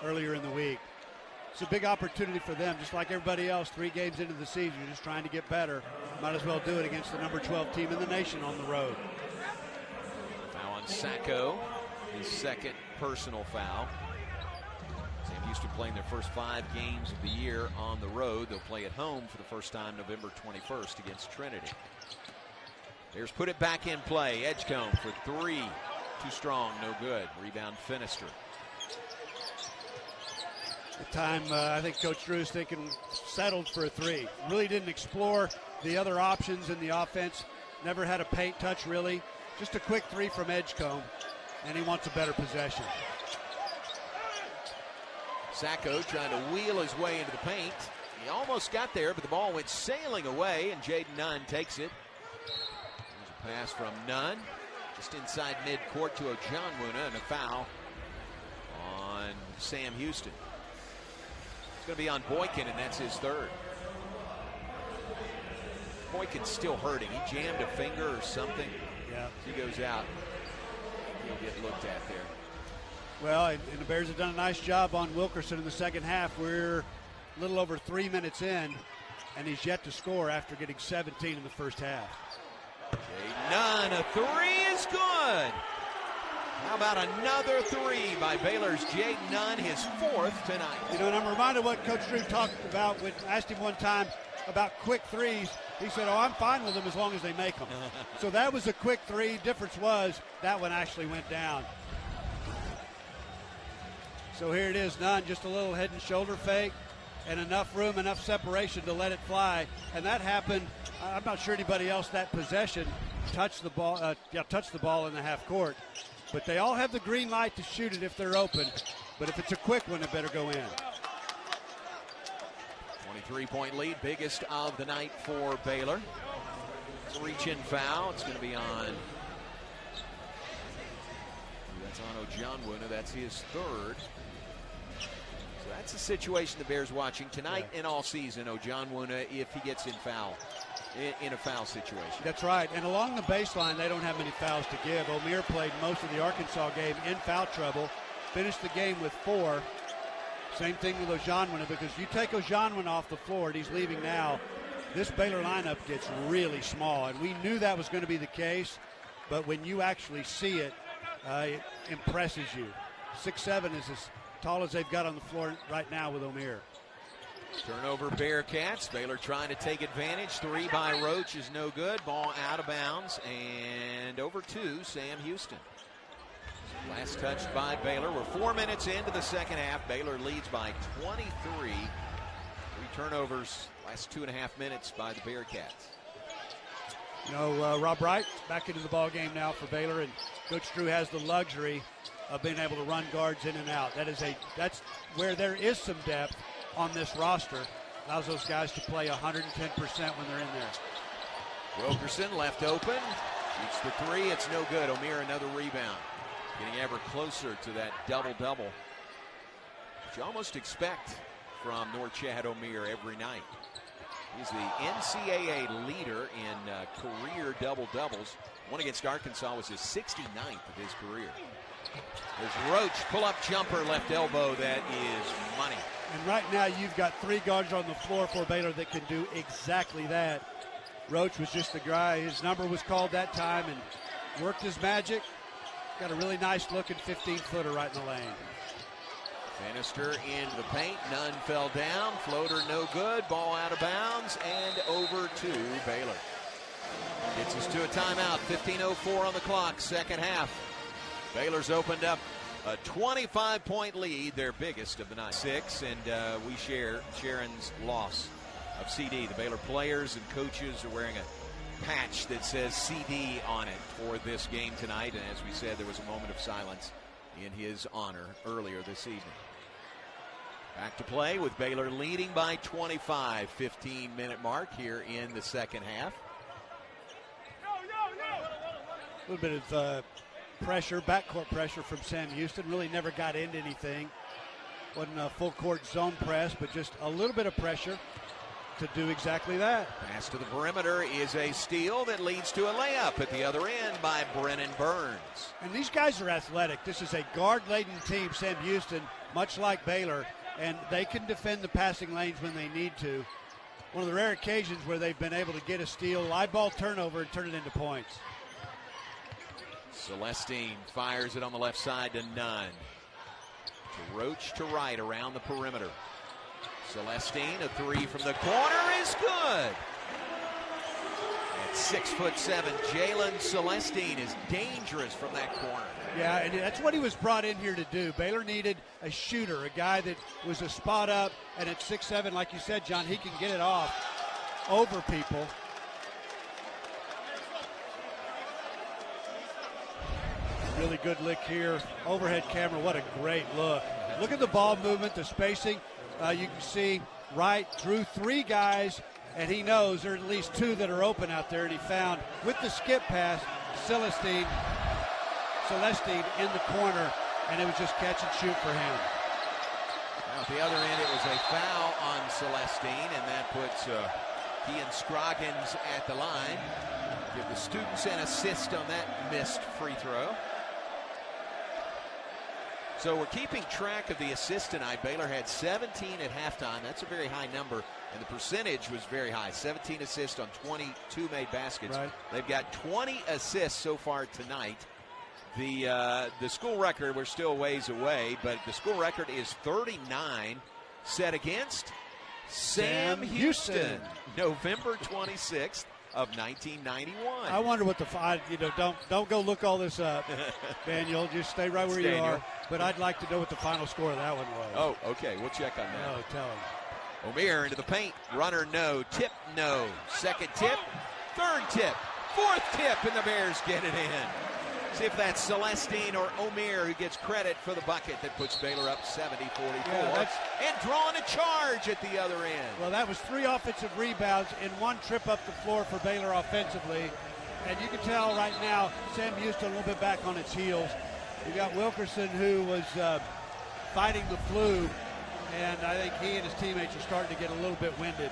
earlier in the week. It's a big opportunity for them, just like everybody else. 3 games into the season, you're just trying to get better. Might as well do it against the number 12 team in the nation on the road. Foul on Sacco, his second personal foul. Sam Houston playing their first 5 games of the year on the road. They'll play at home for the first time November 21st against Trinity. Bears put it back in play. Edgecombe for 3. Too strong, no good. Rebound Finister. The time, I think Coach Drew is thinking settled for a 3. Really didn't explore the other options in the offense. Never had a paint touch, really. Just a quick 3 from Edgecombe, and he wants a better possession. Sacco trying to wheel his way into the paint. He almost got there, but the ball went sailing away, and Jayden Nunn takes it. There's a pass from Nunn. just inside midcourt to Ojonwuna, and a foul on Sam Houston. It's going to be on Boykin, and that's his third. Boykin's still hurting. He jammed a finger or something. Yeah. He goes out. He'll get looked at there. Well, and the Bears have done a nice job on Wilkerson in the second half. We're a little over 3 minutes in, and he's yet to score after getting 17 in the first half. Jayden Nunn, a three is good. How about another three by Baylor's Jayden Nunn, his fourth tonight. You know, and I'm reminded what Coach Drew talked about when I asked him one time about quick threes. He said, I'm fine with them as long as they make them. So that was a quick three. Difference was that one actually went down. So here it is, Nunn, just a little head and shoulder fake and enough room, enough separation to let it fly. And that happened. I'm not sure anybody else that possession touched the ball in the half court. But they all have the green light to shoot it if they're open. But if it's a quick one, it better go in. 23-point lead, biggest of the night for Baylor. Reach-in foul. It's going to be on. That's on Ojonwuna. That's his third. So that's a situation the Bears watching tonight and all season. Ojonwuna, if he gets in a foul situation. That's right. And along the baseline, they don't have many fouls to give. Omier played most of the Arkansas game in foul trouble. Finished the game with 4. Same thing with Ojonwuna, because you take Ojonwuna off the floor and he's leaving now, this Baylor lineup gets really small. And we knew that was going to be the case, but when you actually see it, it impresses you. 6'7" is as tall as they've got on the floor right now with Omier. Turnover Bearcats. Baylor trying to take advantage. 3 by Roach is no good. Ball out of bounds and over to Sam Houston. Last touched by Baylor. We're 4 minutes into the second half. Baylor leads by 23. 3 turnovers last 2.5 minutes by the Bearcats. You know, Rob Wright back into the ball game now for Baylor, and Coach Drew has the luxury of being able to run guards in and out. That's where there is some depth on this roster. Allows those guys to play 110% when they're in there. Wilkerson left open. Shoots the 3. It's no good. Omier another rebound. Getting ever closer to that double-double, which you almost expect from North Chad Omier every night. He's the NCAA leader in career double-doubles. One against Arkansas was his 69th of his career. There's Roach, pull-up jumper, left elbow. That is money. And right now you've got 3 guards on the floor for Baylor that can do exactly that. Roach was just the guy. His number was called that time and worked his magic. Got a really nice looking 15-footer right in the lane. Bannister into the paint. Nunn fell down. Floater no good. Ball out of bounds and over to Baylor. Gets us to a timeout. 15:04 on the clock. Second half. Baylor's opened up a 25-point lead, their biggest of the night. 6, and we share Sharon's loss of CD. The Baylor players and coaches are wearing a patch that says CD on it for this game tonight, and as we said, there was a moment of silence in his honor earlier this evening. Back to play with Baylor leading by 25. 15-minute mark here in the second half. A little bit of pressure, backcourt pressure from Sam Houston. Really never got into anything. Wasn't a full court zone press, but just a little bit of pressure to do exactly that. Pass to the perimeter is a steal that leads to a layup at the other end by Brennan Burns. And these guys are athletic. This is a guard-laden team, Sam Houston, much like Baylor, and they can defend the passing lanes when they need to. One of the rare occasions where they've been able to get a steal, live ball turnover, and turn it into points. Celestine fires it on the left side to Nunn. To Roach to right around the perimeter. Celestine, a 3 from the corner is good. At 6'7", Jalen Celestine is dangerous from that corner. Yeah, and that's what he was brought in here to do. Baylor needed a shooter, a guy that was a spot up, and at 6'7", like you said, John, he can get it off over people. Really good lick here. Overhead camera, what a great look. Look at the ball movement, the spacing. You can see Wright drew 3 guys, and he knows there are at least 2 that are open out there, and he found, with the skip pass, Celestine Celestine in the corner, and it was just catch and shoot for him. Now at the other end, it was a foul on Celestine, and that puts Kean Scroggins at the line. Give the students an assist on that missed free throw. So we're keeping track of the assists tonight. Baylor had 17 at halftime. That's a very high number, and the percentage was very high. 17 assists on 22 made baskets. Right. They've got 20 assists so far tonight. The school record, we're still ways away, but the school record is 39, set against Sam Houston, November 26th. Of 1991. I wonder what don't go look all this up, Daniel. Just stay right where you are. But I'd like to know what the final score of that one was. Oh, okay. We'll check on that. Oh, tell him. Omier into the paint. Runner, no. Tip, no. Second tip. Third tip. Fourth tip, and the Bears get it in. See if that's Celestine or Omier who gets credit for the bucket that puts Baylor up 70-44. Yeah, and drawing a charge at the other end. Well, that was 3 offensive rebounds and 1 trip up the floor for Baylor offensively. And you can tell right now Sam Houston a little bit back on its heels. You got Wilkerson, who was fighting the flu, and I think he and his teammates are starting to get a little bit winded.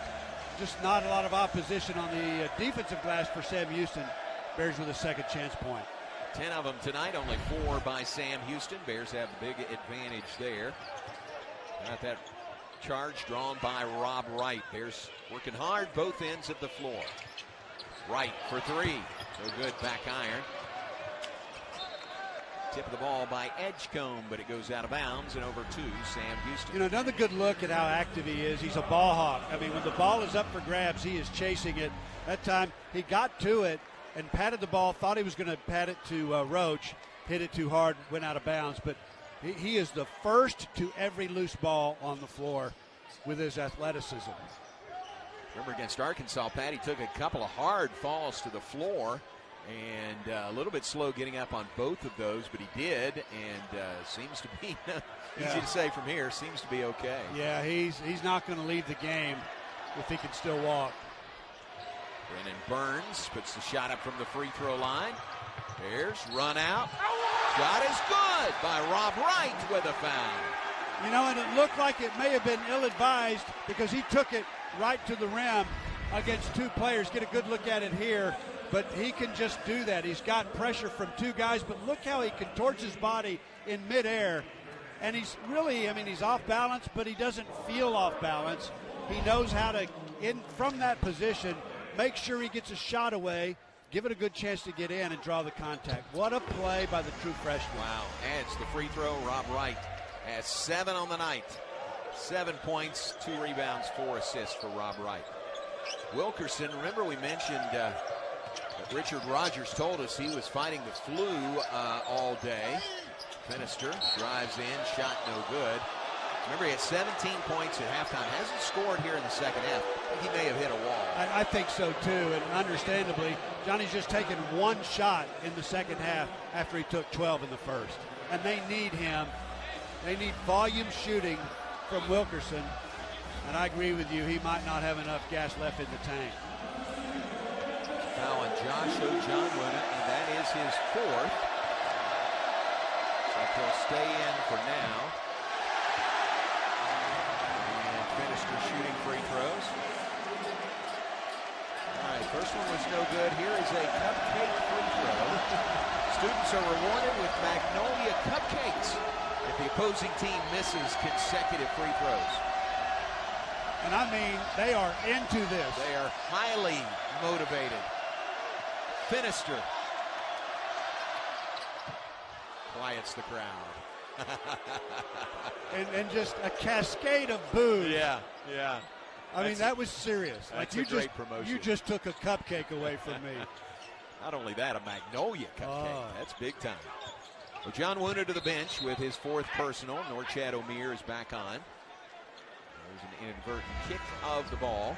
Just not a lot of opposition on the defensive glass for Sam Houston. Bears with a second chance point. 10 of them tonight, only 4 by Sam Houston. Bears have the big advantage there. Got that charge drawn by Rob Wright. Bears working hard both ends of the floor. Wright for 3. No good, back iron. Tip of the ball by Edgecombe, but it goes out of bounds and over to Sam Houston. You know, another good look at how active he is. He's a ball hawk. I mean, when the ball is up for grabs, he is chasing it. That time he got to it and patted the ball, thought he was going to pat it to Roach, hit it too hard, went out of bounds. But he is the first to every loose ball on the floor with his athleticism. Remember against Arkansas, Patty took a couple of hard falls to the floor and a little bit slow getting up on both of those, but he did, and seems to be easy to say from here, seems to be okay. Yeah, he's not going to leave the game if he can still walk. Brennan Burns puts the shot up from the free throw line. Bears run out. Shot is good by Rob Wright with a foul. You know, and it looked like it may have been ill-advised because he took it right to the rim against 2 players. Get a good look at it here, but he can just do that. He's got pressure from 2 guys, but look how he contorts his body in midair. And he's really, I mean, he's off balance, but he doesn't feel off balance. He knows how to, from that position, make sure he gets a shot away, give it a good chance to get in and draw the contact. What a play by the true freshman. Wow, adds the free throw. Rob Wright has 7 on the night. 7 points, 2 rebounds, 4 assists for Rob Wright. Wilkerson, remember we mentioned Richard Rogers told us he was fighting the flu all day. Finister drives in, shot no good. Remember, he had 17 points at halftime. Hasn't scored here in the second half. I think he may have hit a wall. I think so, too. And understandably, Johnny's just taken 1 shot in the second half after he took 12 in the first. And they need him. They need volume shooting from Wilkerson. And I agree with you. He might not have enough gas left in the tank. Foul on Josh Ojonwuna, and that is his 4th. So he'll stay in for now. Finister shooting free throws. All right, first one was no good. Here is a cupcake free throw. Students are rewarded with Magnolia cupcakes if the opposing team misses consecutive free throws. And I mean, they are into this. They are highly motivated. Finister quiets the crowd. and just a cascade of boos. Yeah. I mean, that was serious. That's like great promotion. You just took a cupcake away from me. Not only that, a Magnolia cupcake. Oh. That's big time. Well, John Wooner to the bench with his 4th personal. Norchad Omier is back on. There's an inadvertent kick of the ball.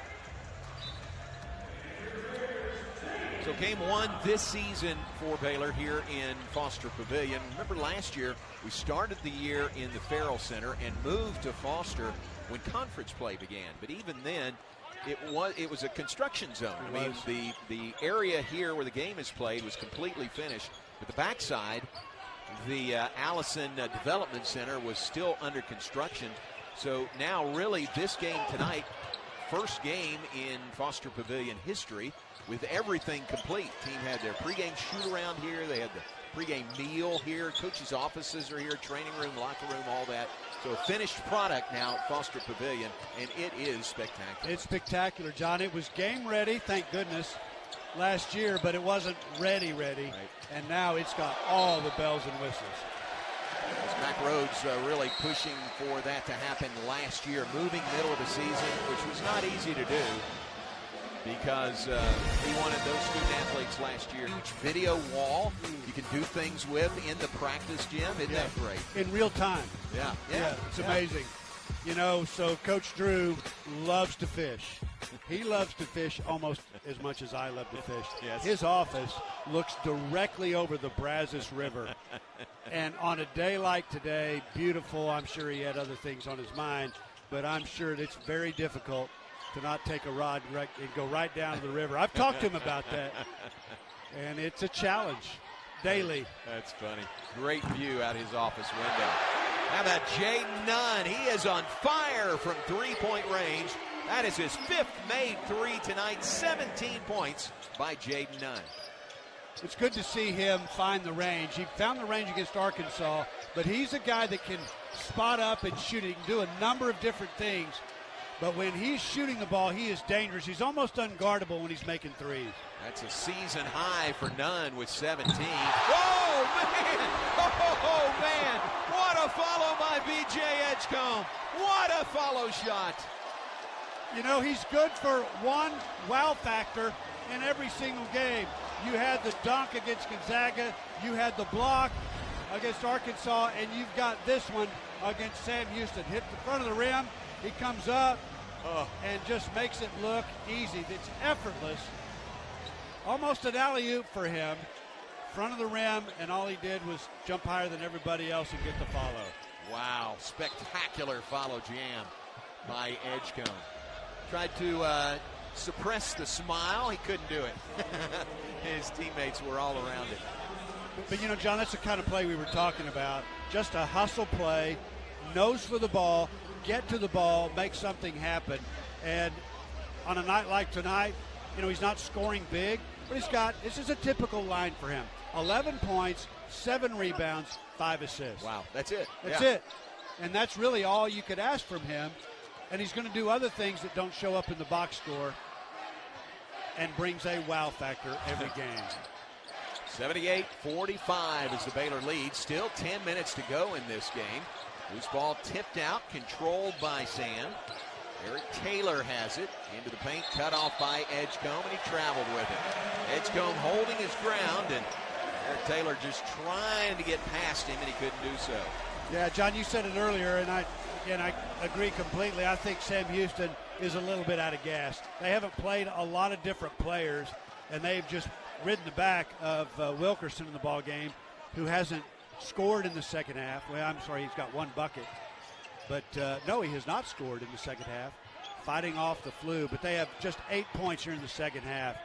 So game 1 this season for Baylor here in Foster Pavilion. Remember last year we started the year in the Farrell Center and moved to Foster when conference play began. But even then, it was a construction zone. I mean, the area here where the game is played was completely finished. But the backside the Allison Development Center was still under construction. So now really this game tonight, first game in Foster Pavilion history with everything complete. Team had their pregame shoot around here. They had the pregame meal here. Coaches' offices are here, training room, locker room, all that. So a finished product now at Foster Pavilion, and it is spectacular. It's spectacular, John. It was game ready, thank goodness, last year, but it wasn't ready. Right. And now it's got all the bells and whistles. As Mac Rhodes really pushing for that to happen last year, moving middle of the season, which was not easy to do because he wanted those student athletes last year. Huge video wall you can do things with in the practice gym. Isn't that great? In real time. Yeah. It's amazing. You know, so Coach Drew loves to fish. He loves to fish almost as much as I love to fish. Yes. His office looks directly over the Brazos River. And on a day like today, beautiful, I'm sure he had other things on his mind, but I'm sure it's very difficult to not take a rod and go right down to the river. I've talked to him about that, and it's a challenge daily. That's funny. Great view out his office window. How about Jayden Nunn? He is on fire from three-point range. That is his fifth made three tonight. 17 points by Jayden Nunn. It's good to see him find the range. He found the range against Arkansas, but he's a guy that can spot up and shoot. He can do a number of different things, but when he's shooting the ball, he is dangerous. He's almost unguardable when he's making threes. That's a season high for Nunn with 17. Oh, man! Oh, man! What a follow by B.J. Edgecombe. What a follow shot. You know, he's good for one wow factor in every single game. You had the dunk against Gonzaga. You had the block against Arkansas, and you've got this one against Sam Houston. Hit the front of the rim. He comes up and just makes it look easy. It's effortless. Almost an alley-oop for him. Front of the rim, and all he did was jump higher than everybody else and get the follow. Wow, spectacular follow jam by Edgecombe. Tried to suppress the smile. He couldn't do it. His teammates were all around it. But, you know, John, that's the kind of play we were talking about. Just a hustle play, nose for the ball, get to the ball, make something happen. And on a night like tonight, you know, he's not scoring big, but this is a typical line for him. 11 points, 7 rebounds, 5 assists. Wow, that's it. That's it. And that's really all you could ask from him. And he's going to do other things that don't show up in the box score and brings a wow factor every game. 78-45 is the Baylor lead. Still 10 minutes to go in this game. Loose ball tipped out, controlled by Sam. Eric Taylor has it into the paint, cut off by Edgecombe, and he traveled with it. Edgecombe holding his ground, and Eric Taylor just trying to get past him, and he couldn't do so. Yeah, John, you said it earlier, and I agree completely. I think Sam Houston is a little bit out of gas. They haven't played a lot of different players, and they've just ridden the back of Wilkerson in the ball game, who hasn't scored in the second half. Well, I'm sorry, he's got one bucket. But, no, he has not scored in the second half, fighting off the flu. But they have just 8 points here in the second half.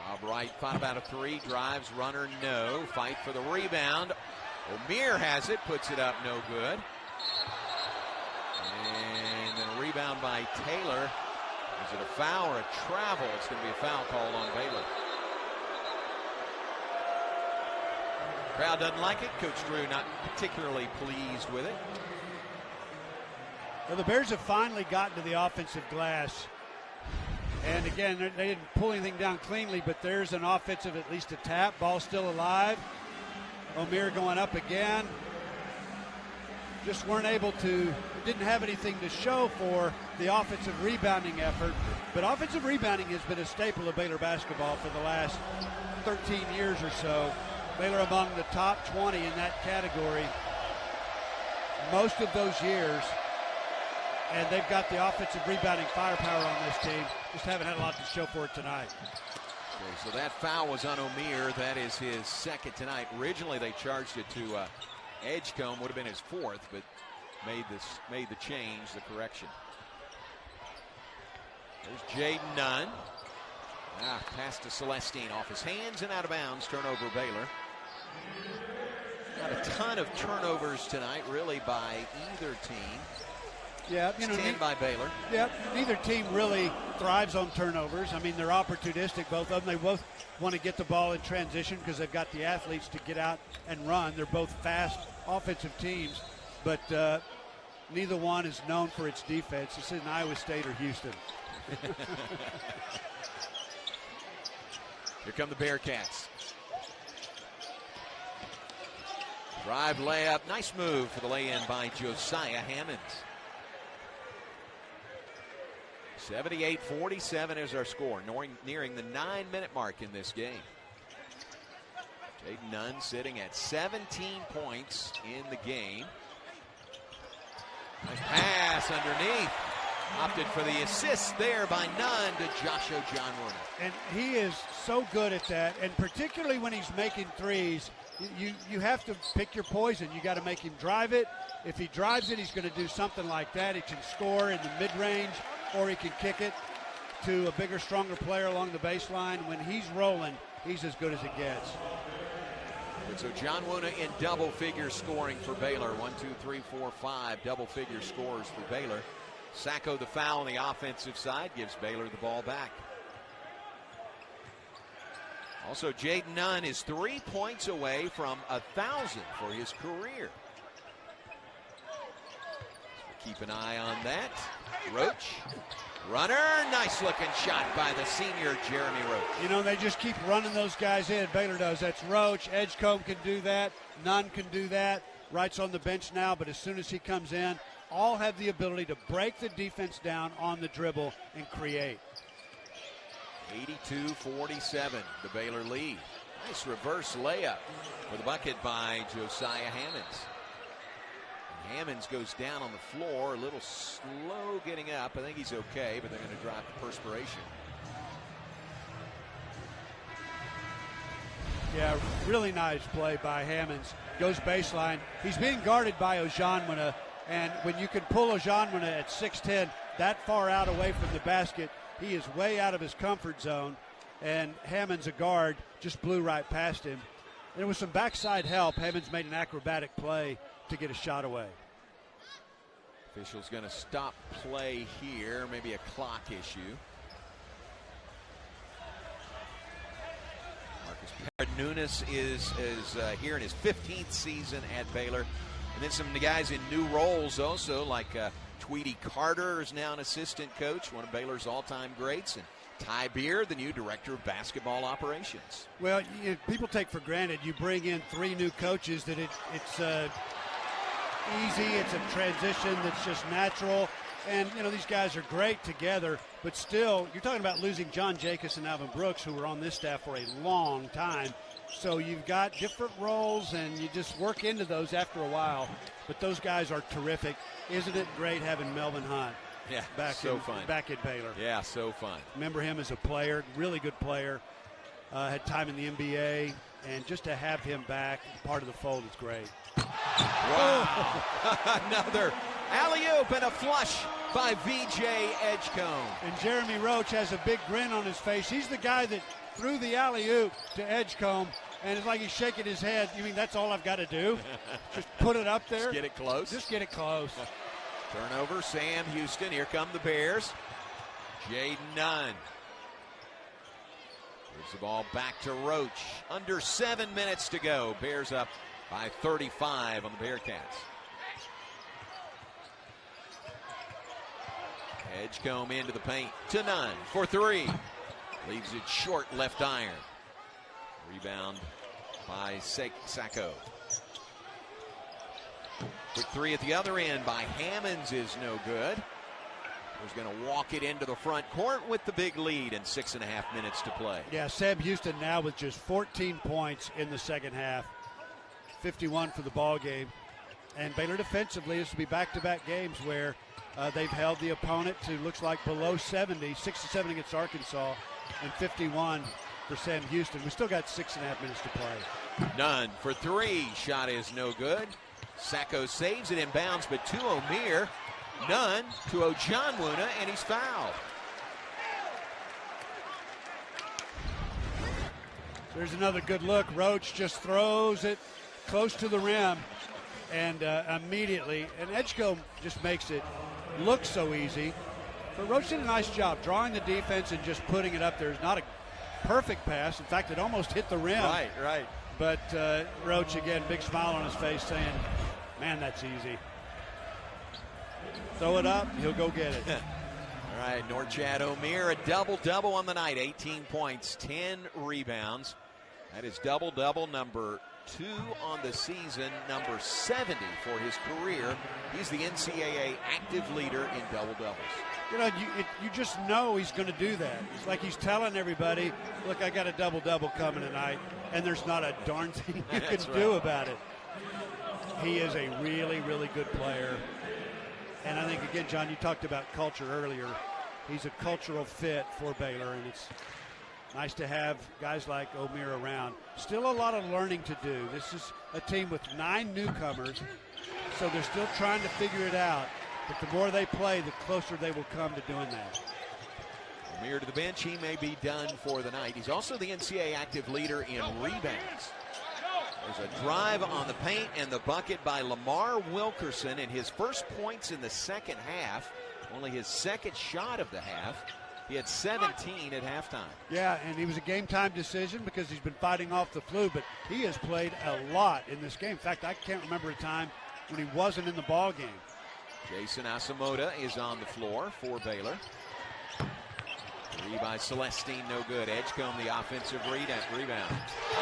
Rob Wright thought about a three, drives, runner, no. Fight for the rebound. O'Meara has it, puts it up, no good. And then a rebound by Taylor. Is it a foul or a travel? It's going to be a foul called on Baylor. Crowd doesn't like it. Coach Drew not particularly pleased with it. Well, the Bears have finally gotten to the offensive glass. And again, they didn't pull anything down cleanly, but there's an offensive, at least a tap. Ball still alive. O'Meara going up again. Just weren't able to, didn't have anything to show for the offensive rebounding effort. But offensive rebounding has been a staple of Baylor basketball for the last 13 years or so. Baylor among the top 20 in that category most of those years. And they've got the offensive rebounding firepower on this team. Just haven't had a lot to show for it tonight. Okay, so that foul was on O'Meara. That is his second tonight. Originally they charged it to Edgecombe, would have been his fourth, but made the change, the correction. There's Jayden Nunn. Pass to Celestine off his hands and out of bounds. Turnover Baylor. Not a ton of turnovers tonight, really, by either team. Yeah, 10 by Baylor. Yeah, neither team really thrives on turnovers. I mean, they're opportunistic, both of them. They both want to get the ball in transition because they've got the athletes to get out and run. They're both fast offensive teams, but neither one is known for its defense. This isn't Iowa State or Houston. Here come the Bearcats. Drive layup. Nice move for the lay-in by Josiah Hammonds. 78-47 is our score, nearing the 9-minute mark in this game. Jayden Nunn sitting at 17 points in the game. Nice pass underneath. Opted for the assist there by Nunn to Josh Ojanwuna. And he is so good at that, and particularly when he's making threes, you have to pick your poison. You got to make him drive it. If he drives it, he's going to do something like that. He can score in the mid-range, or he can kick it to a bigger, stronger player along the baseline. When he's rolling, he's as good as it gets. So Ojanwuna in double-figure scoring for Baylor. 1, 2, 3, 4, 5 double-figure scores for Baylor. Sacco, the foul on the offensive side, gives Baylor the ball back. Also, Jayden Nunn is 3 points away from 1,000 for his career. So keep an eye on that. Roach, runner, nice looking shot by the senior Jeremy Roach. You know, they just keep running those guys in. Baylor does. That's Roach. Edgecombe can do that. Nunn can do that. Wright's on the bench now, but as soon as he comes in, all have the ability to break the defense down on the dribble and create. 82-47, the Baylor lead. Nice reverse layup for the bucket by Josiah Hammonds. And Hammonds goes down on the floor, a little slow getting up. I think he's okay, but they're going to drop the perspiration. Yeah, really nice play by Hammonds. Goes baseline. He's being guarded by Ojanwuna, and when you can pull Ojanwuna at 6'10", that far out away from the basket, he is way out of his comfort zone, and Hammonds, a guard, just blew right past him. And with some backside help, Hammonds made an acrobatic play to get a shot away. Official's going to stop play here, maybe a clock issue. Nunes is here in his 15th season at Baylor. And then some guys in new roles also, like Tweety Carter is now an assistant coach, one of Baylor's all-time greats, and Ty Beer, the new director of basketball operations. Well, people take for granted you bring in 3 new coaches that it's easy, it's a transition that's just natural. And, these guys are great together, but still, you're talking about losing John Jacobs and Alvin Brooks, who were on this staff for a long time. So you've got different roles, and you just work into those after a while. But those guys are terrific. Isn't it great having Melvin Hunt back at Baylor? Yeah, so fun. Remember him as a player, really good player, had time in the NBA, and just to have him back, part of the fold is great. Wow. Another alley-oop and a flush by VJ Edgecombe. And Jeremy Roach has a big grin on his face. He's the guy that threw the alley-oop to Edgecombe, and it's like he's shaking his head. You mean that's all I've got to do? Just put it up there? Just get it close? Just get it close. Turnover, Sam Houston. Here come the Bears. Jayden Nunn gives the ball back to Roach. Under 7 minutes to go. Bears up by 35 on the Bearcats. Edgecombe into the paint to Nunn for 3. Leaves it short left iron. Rebound by Sacco. Quick 3 at the other end by Hammonds is no good. He's going to walk it into the front court with the big lead and 6.5 minutes to play. Yeah, Sam Houston now with just 14 points in the second half. 51 for the ball game. And Baylor defensively, this will be back-to-back games where they've held the opponent to looks like below 70, 67 against Arkansas, and 51 for Sam Houston. We still got 6.5 minutes to play. Nunn for 3. Shot is no good. Sacco saves it inbounds, but to O'Meara. Nunn to Ojanwuna, and he's fouled. There's another good look. Roach just throws it close to the rim, and immediately, and Edgecombe just makes it look so easy. But Roach did a nice job drawing the defense and just putting it up there. It's not a perfect pass. In fact, it almost hit the rim. Right. But Roach, again, big smile on his face saying, man, that's easy. Throw it up, he'll go get it. All right, Norchad Omier, a double-double on the night. 18 points, 10 rebounds. That is double-double number 2 on the season, number 70 for his career. He's the NCAA active leader in double-doubles. You know, you just know he's going to do that. It's like he's telling everybody, look, I got a double-double coming tonight, and there's not a darn thing you can do about it. He is a really, really good player. And I think, again, John, you talked about culture earlier. He's a cultural fit for Baylor, and it's nice to have guys like Omier around. Still a lot of learning to do. This is a team with 9 newcomers, so they're still trying to figure it out. But the more they play, the closer they will come to doing that. Omier to the bench. He may be done for the night. He's also the NCAA active leader in rebounds. There's a drive on the paint and the bucket by Lamar Wilkerson, and his first points in the second half. Only his second shot of the half. He had 17 at halftime. Yeah, and he was a game-time decision because he's been fighting off the flu, but he has played a lot in this game. In fact, I can't remember a time when he wasn't in the ball game. Jason Asamoah is on the floor for Baylor. 3 by Celestine, no good. Edgecombe, the offensive rebound.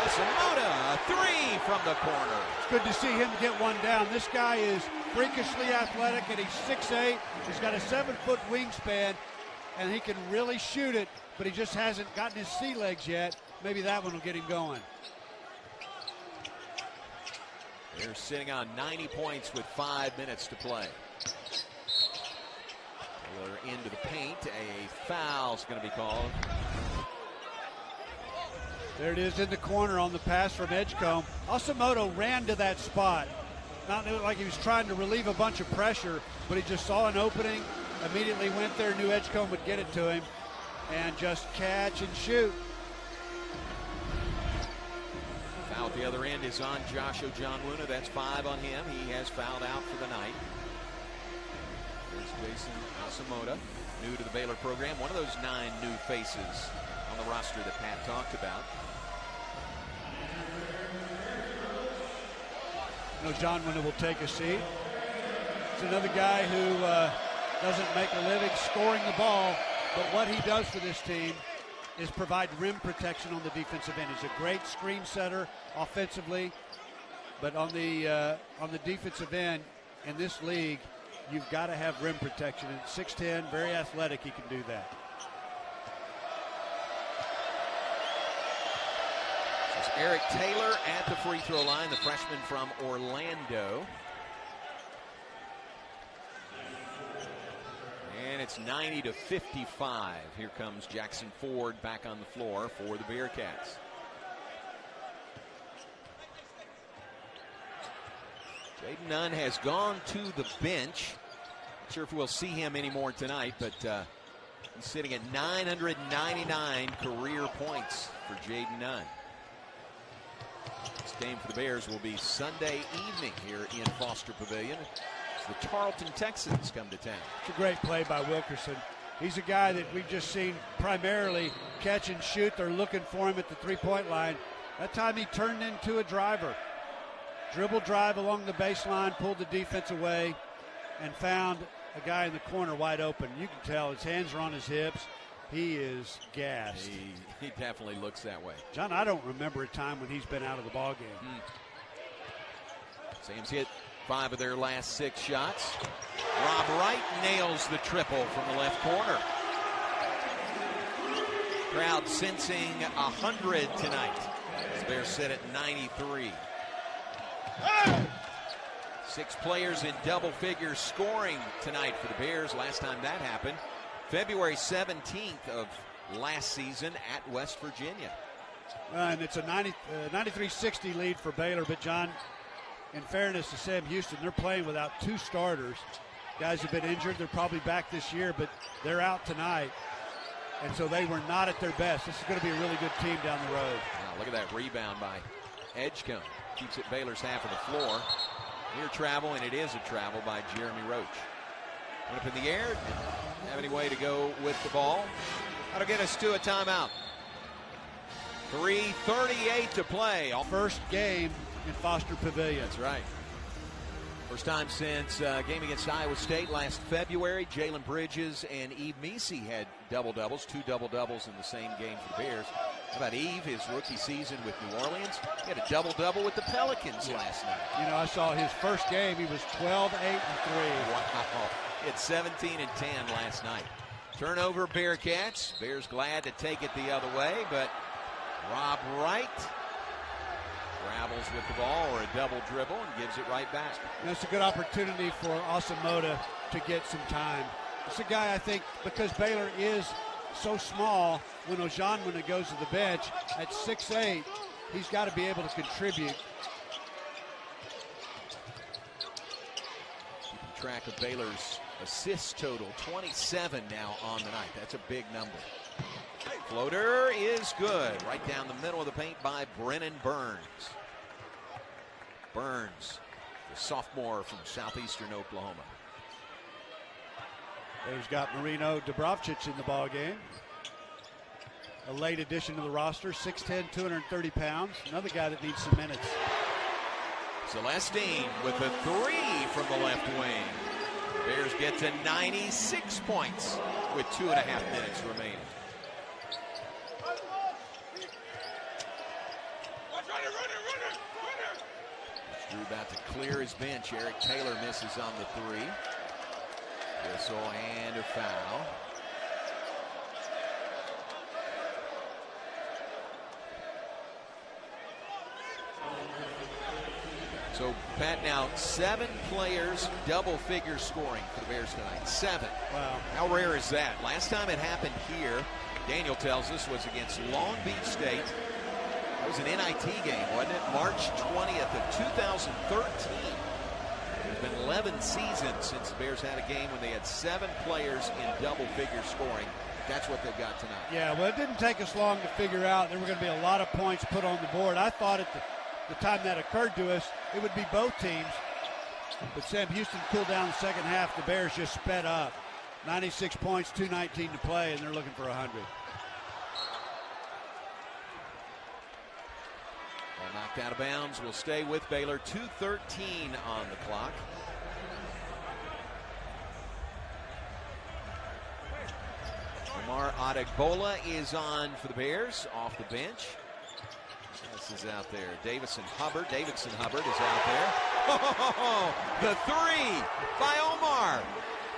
Asamoah, a 3 from the corner. It's good to see him get one down. This guy is freakishly athletic, and he's 6'8". He's got a 7-foot wingspan, and he can really shoot it, but he just hasn't gotten his sea legs yet. Maybe that one will get him going. They're sitting on 90 points with 5 minutes to play. Baylor into the paint. A foul's going to be called. There it is in the corner on the pass from Edgecombe. Asamoah ran to that spot. Not like he was trying to relieve a bunch of pressure, but he just saw an opening, immediately went there, knew Edgecombe would get it to him, and just catch and shoot. Foul at the other end is on Josh Ojonwuna. That's 5 on him. He has fouled out for the night. There's Jason Asamoah, new to the Baylor program. One of those 9 new faces on the roster that Pat talked about. You know, Ojonwuna will take a seat. It's another guy who doesn't make a living scoring the ball, but what he does for this team is provide rim protection on the defensive end. He's a great screen setter offensively, but on the defensive end in this league, you've got to have rim protection. And 6'10", very athletic, he can do that. This is Eric Taylor at the free throw line, the freshman from Orlando. And it's 90-55. Here comes Jackson Ford back on the floor for the Bearcats. Jayden Nunn has gone to the bench. Not sure if we'll see him anymore tonight, but he's sitting at 999 career points for Jayden Nunn. This game for the Bears will be Sunday evening here in Foster Pavilion. The Tarleton Texans come to town. It's a great play by Wilkerson. He's a guy that we've just seen primarily catch and shoot. They're looking for him at the three-point line. That time he turned into a driver. Dribble drive along the baseline, pulled the defense away, and found a guy in the corner wide open. You can tell his hands are on his hips. He is gassed. He definitely looks that way. John, I don't remember a time when he's been out of the ball game. Sam's hit 5 of their last 6 shots. Rob Wright nails the triple from the left corner. Crowd sensing 100 tonight. The Bears sit at 93. 6 players in double figures scoring tonight for the Bears. Last time that happened, February 17th of last season at West Virginia. And it's a 93-60 lead for Baylor. But, John, in fairness to Sam Houston, they're playing without 2 starters. Guys have been injured. They're probably back this year, but they're out tonight. And so they were not at their best. This is going to be a really good team down the road. Look at that rebound by Edgecombe. Keeps it Baylor's half of the floor. Near travel, and it is a travel by Jeremy Roach. Went up in the air. Didn't have any way to go with the ball. That'll get us to a timeout. 3:38 to play. First game in Foster Pavilion. That's right. First time since game against Iowa State last February. Jalen Bridges and Eve Meese had double-doubles, 2 double-doubles in the same game for the Bears. How about Eve, his rookie season with New Orleans? He had a double-double with the Pelicans last night. You know, I saw his first game. He was 12, 8, and 3. Wow. He had 17 and 10 last night. Turnover, Bearcats. Bears glad to take it the other way, but Rob Wright travels with the ball, or a double dribble, and gives it right back. That's a good opportunity for Asamoah to get some time. It's a guy, I think, because Baylor is so small, when Ojanwina goes to the bench at 6'8", he's got to be able to contribute. Keeping track of Baylor's assist total, 27 now on the night. That's a big number. Floater is good. Right down the middle of the paint by Brennan Burns. Burns, the sophomore from southeastern Oklahoma. There's got Marino Dubrovcic in the ball game. A late addition to the roster, 6'10", 230 pounds. Another guy that needs some minutes. Celestine with a 3 from the left wing. Bears get to 96 points with 2.5 minutes remaining. Drew about to clear his bench. Eric Taylor misses on the 3. Whistle and a foul. So, Pat, now 7 players double figure scoring for the Bears tonight. 7. Wow. How rare is that? Last time it happened here, Daniel tells us, was against Long Beach State. That was an NIT game, wasn't it? March 20th of 2013. It's been 11 seasons since the Bears had a game when they had 7 players in double figure scoring. That's what they've got tonight. Yeah, well, it didn't take us long to figure out there were going to be a lot of points put on the board. I thought at the time that occurred to us, it would be both teams. But Sam Houston cooled down the second half. The Bears just sped up. 96 points, 2:19 to play, and they're looking for 100. Well, knocked out of bounds. Will stay with Baylor. 2:13 on the clock. Omar Adegbola is on for the Bears off the bench. This is out there. Davidson Hubbard is out there. Oh, the 3 by Omar.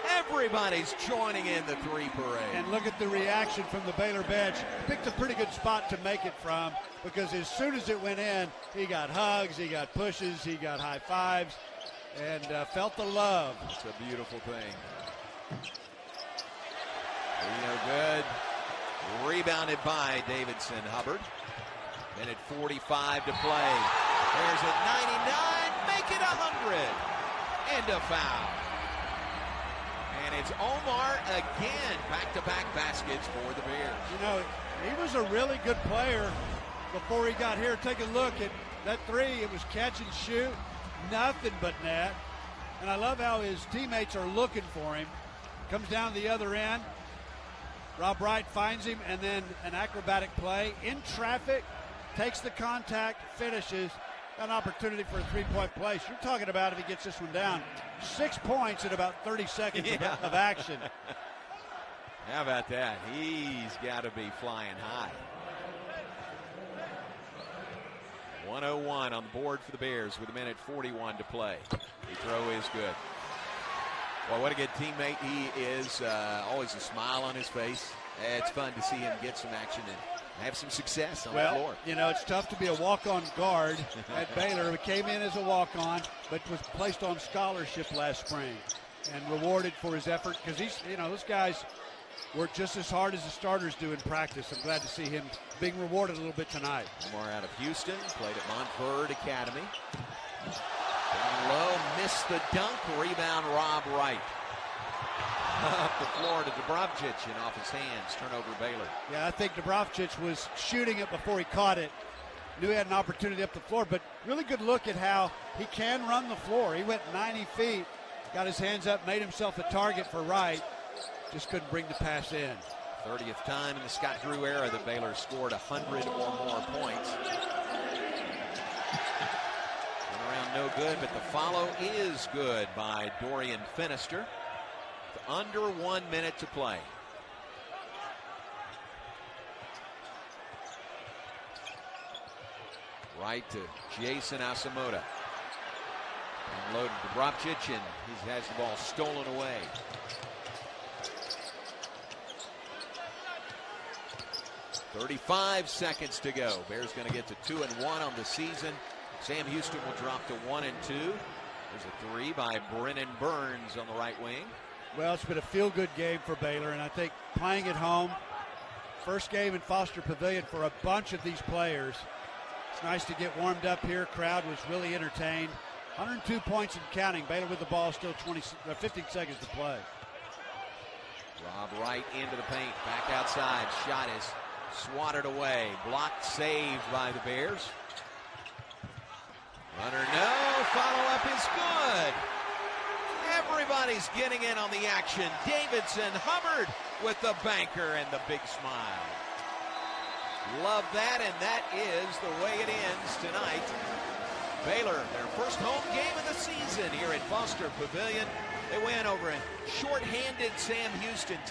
Everybody's joining in the 3 parade. And look at the reaction from the Baylor bench. Picked a pretty good spot to make it from, because as soon as it went in, he got hugs, he got pushes, he got high fives, and felt the love. It's a beautiful thing. Good. Rebounded by Davidson Hubbard. Minute 45 to play. There's a 99. Make it 100. And a foul. And it's Omar again. Back-to-back baskets for the Bears. You know, he was a really good player before he got here. Take a look at that 3. It was catch and shoot. Nothing but net. And I love how his teammates are looking for him. Comes down the other end. Rob Wright finds him, and then an acrobatic play in traffic, takes the contact, finishes. An opportunity for a 3-point play. So you're talking about if he gets this one down. 6 points in about 30 seconds of action. How about that? He's got to be flying high. 101 on the board for the Bears with a minute 41 to play. The throw is good. Well, what a good teammate he is. Always a smile on his face. It's fun to see him get some action and have some success on the floor. You know, it's tough to be a walk-on guard at Baylor. He came in as a walk-on, but was placed on scholarship last spring and rewarded for his effort, because those guys work just as hard as the starters do in practice. I'm glad to see him being rewarded a little bit tonight. Omar out of Houston, played at Montverde Academy. Down low, missed the dunk. Rebound, Rob Wright. Up the floor to Dubrovcic and off his hands. Turnover Baylor. Yeah, I think Dubrovcic was shooting it before he caught it. knew he had an opportunity up the floor, but really good look at how he can run the floor. He went 90 feet, got his hands up, made himself a target for Wright, just couldn't bring the pass in. 30th time in the Scott Drew era that Baylor scored 100 or more points. Went around no good, but the follow is good by Dorian Finister. Under 1 minute to play. Right to Jason Asamoah. Unloaded to Bropchich, and he has the ball stolen away. .35 seconds to go. Bears going to get to 2-1 on the season. Sam Houston will drop to 1-2. There's a three by Brennan Burns on the right wing. Well, it's been a feel-good game for Baylor, and I think playing at home, first game in Foster Pavilion for a bunch of these players. It's nice to get warmed up here. Crowd was really entertained. 102 points and counting. Baylor with the ball, still 15 seconds to play. Rob Wright into the paint, back outside. Shot is swatted away. Blocked, saved by the Bears. Runner no, follow-up is good. Everybody's getting in on the action. Davidson, Hubbard with the banker and the big smile. Love that, and that is the way it ends tonight. Baylor, their first home game of the season here at Foster Pavilion. They win over a short-handed Sam Houston team.